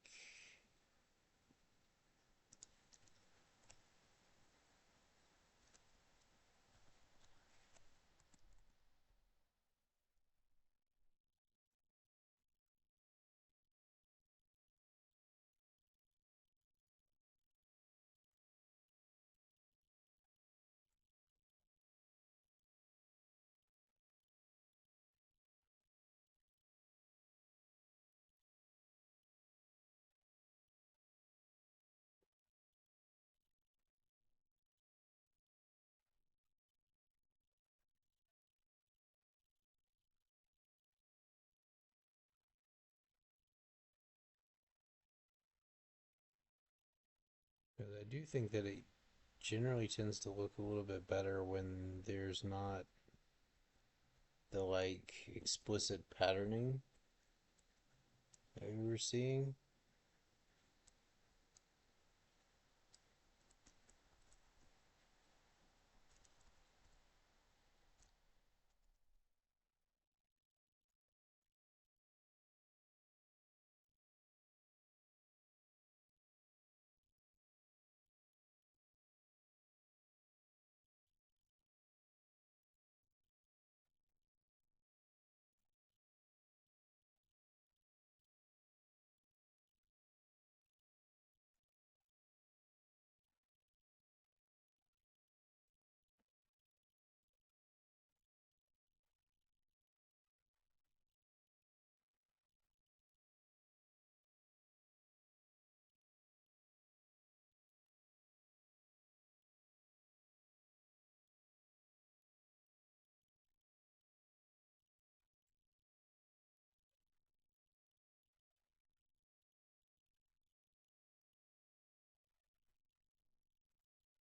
Because I do think that it generally tends to look a little bit better when there's not the like explicit patterning that we were seeing.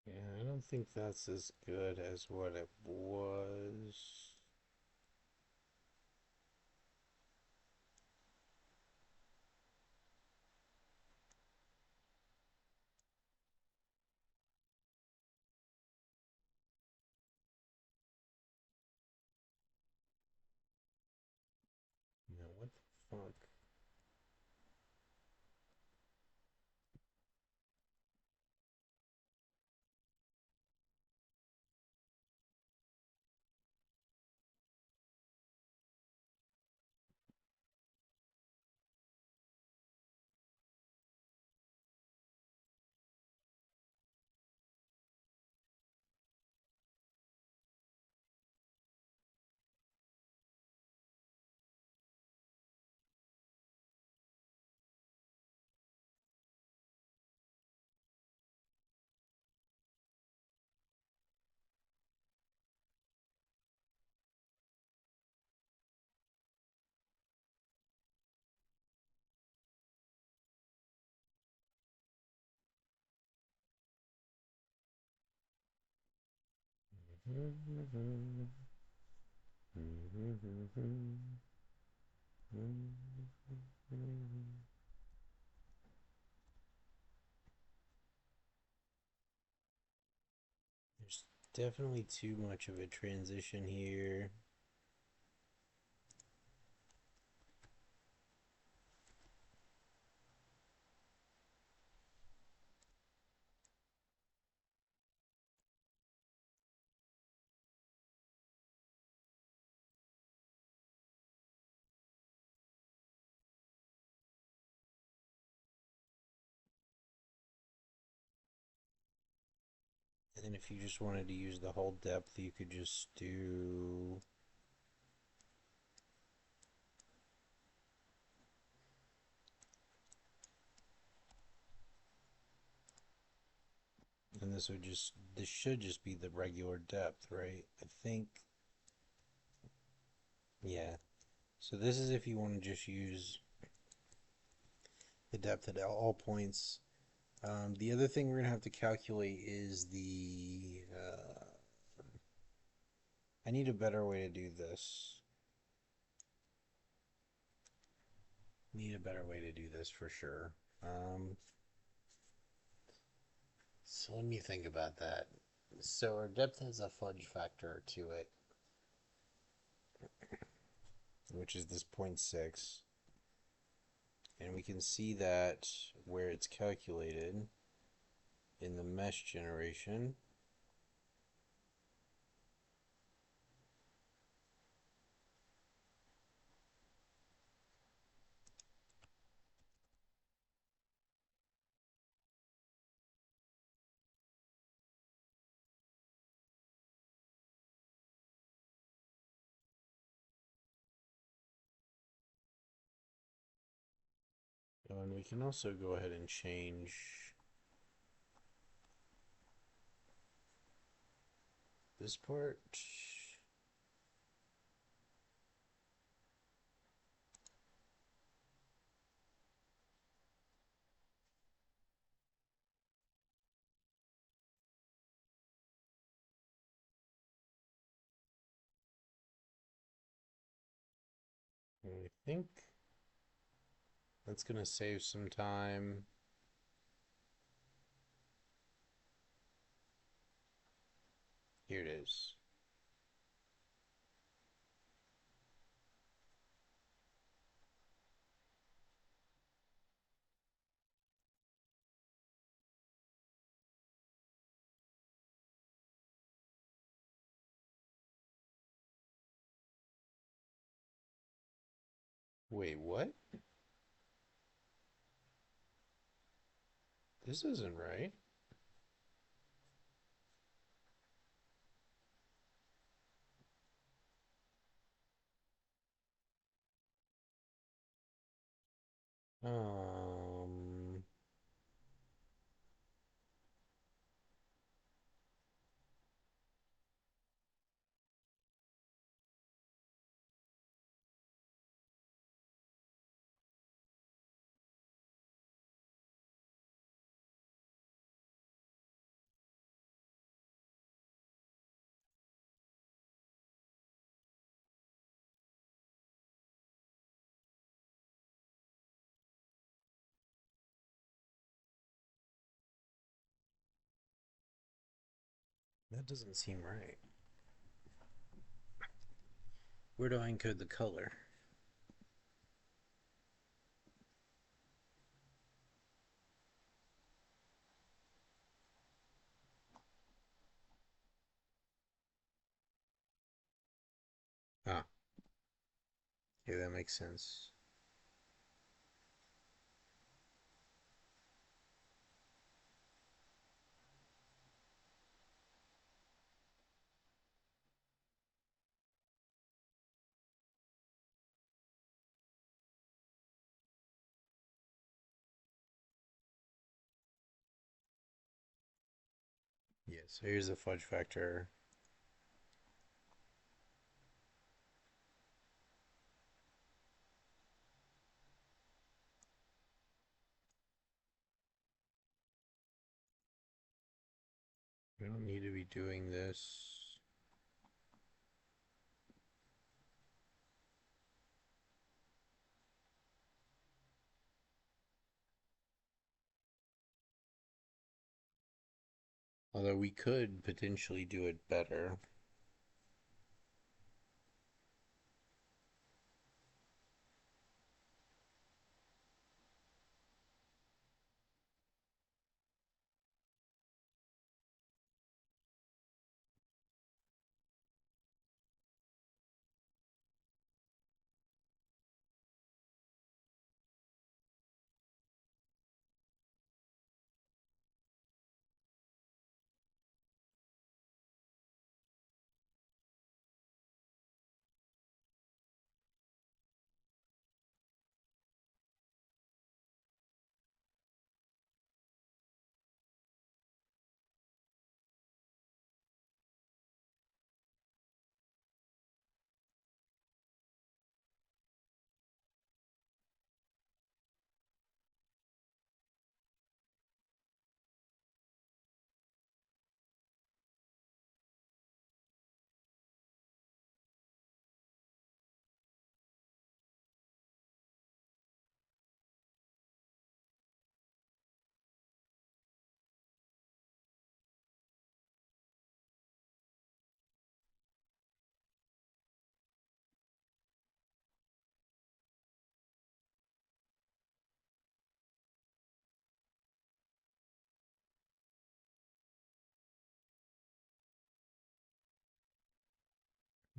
Yeah, I don't think that's as good as what it was. No, what the fuck? There's definitely too much of a transition here. And then if you just wanted to use the whole depth, you could just do. And this should just be the regular depth, right? I think, yeah. So this is if you want to just use the depth at all points. The other thing we're going to have to calculate is the... I need a better way to do this. Need a better way to do this for sure. So let me think about that. So our depth has a fudge factor to it, which is this 0.6. And we can see that where it's calculated in the mesh generation. And we can also go ahead and change this part. And I think that's going to save some time. Here it is. Wait, what? This isn't right. Um, that doesn't seem right. Where do I encode the color? Ah, yeah, that makes sense. Yeah, so here's the fudge factor. We don't need to be doing this. Although we could potentially do it better.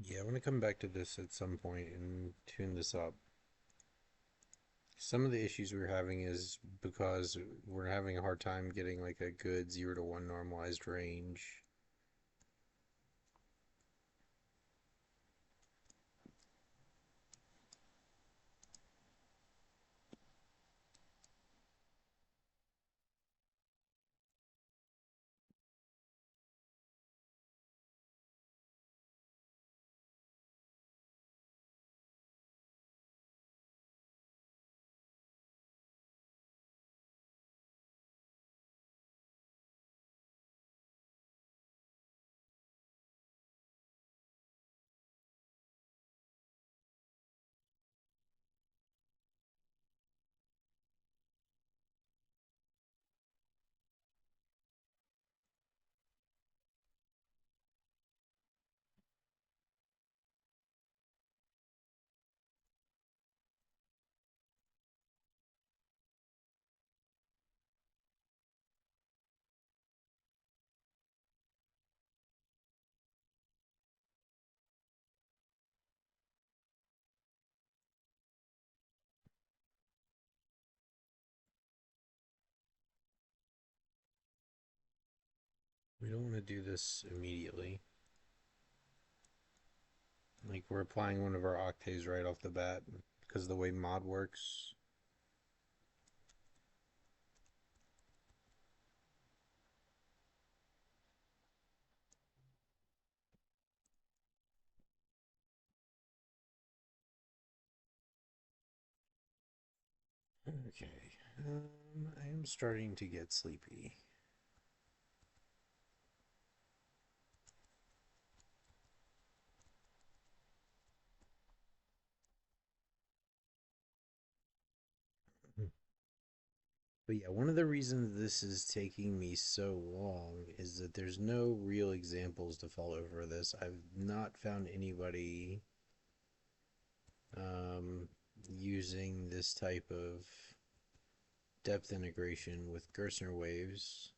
Yeah, I want to come back to this at some point and tune this up. Some of the issues we're having is because we're having a hard time getting like a good 0 to 1 normalized range. We don't want to do this immediately. Like we're applying one of our octaves right off the bat because of the way mod works. Okay. I am starting to get sleepy. But yeah, one of the reasons this is taking me so long is that there's no real examples to follow for this. I've not found anybody um, using this type of depth integration with Gerstner waves.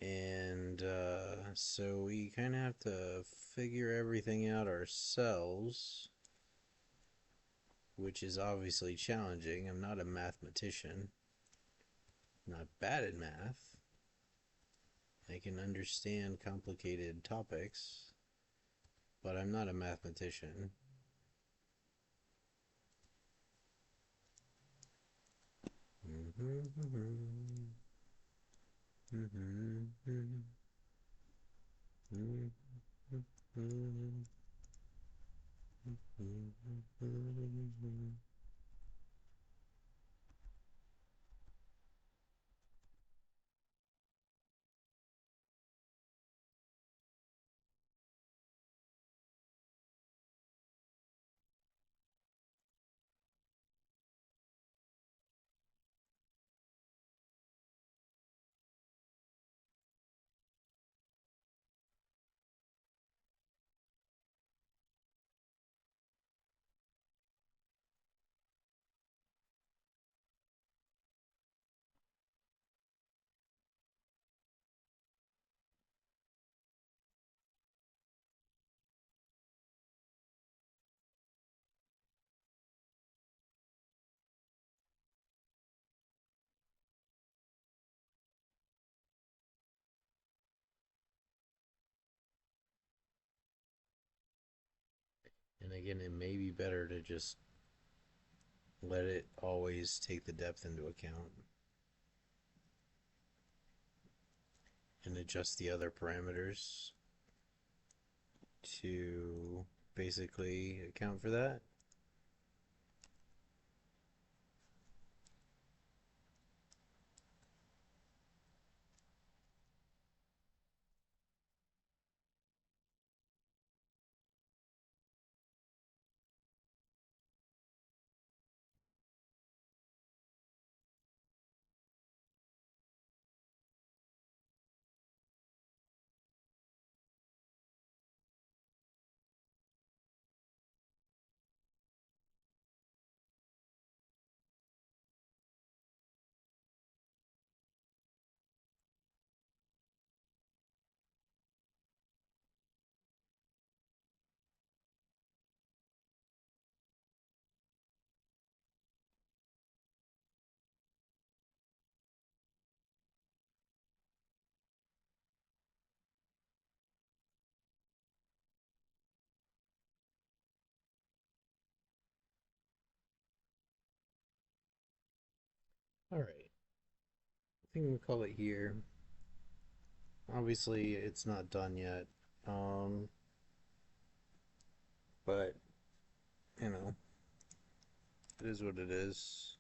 And so we kind of have to figure everything out ourselves, which is obviously challenging. I'm not a mathematician, I'm not bad at math. I can understand complicated topics, but I'm not a mathematician. And again, it may be better to just let it always take the depth into account and adjust the other parameters to basically account for that. Alright, I think we call it here. Obviously, it's not done yet. Um, but, you know, it is what it is.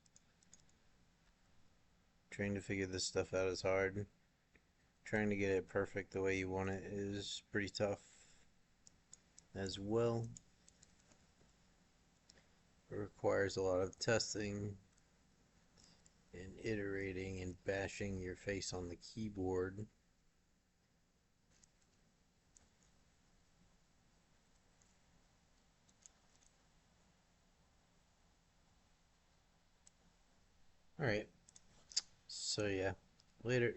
Trying to figure this stuff out is hard. Trying to get it perfect the way you want it is pretty tough as well. It requires a lot of testing and iterating and bashing your face on the keyboard. Alright, so yeah, later.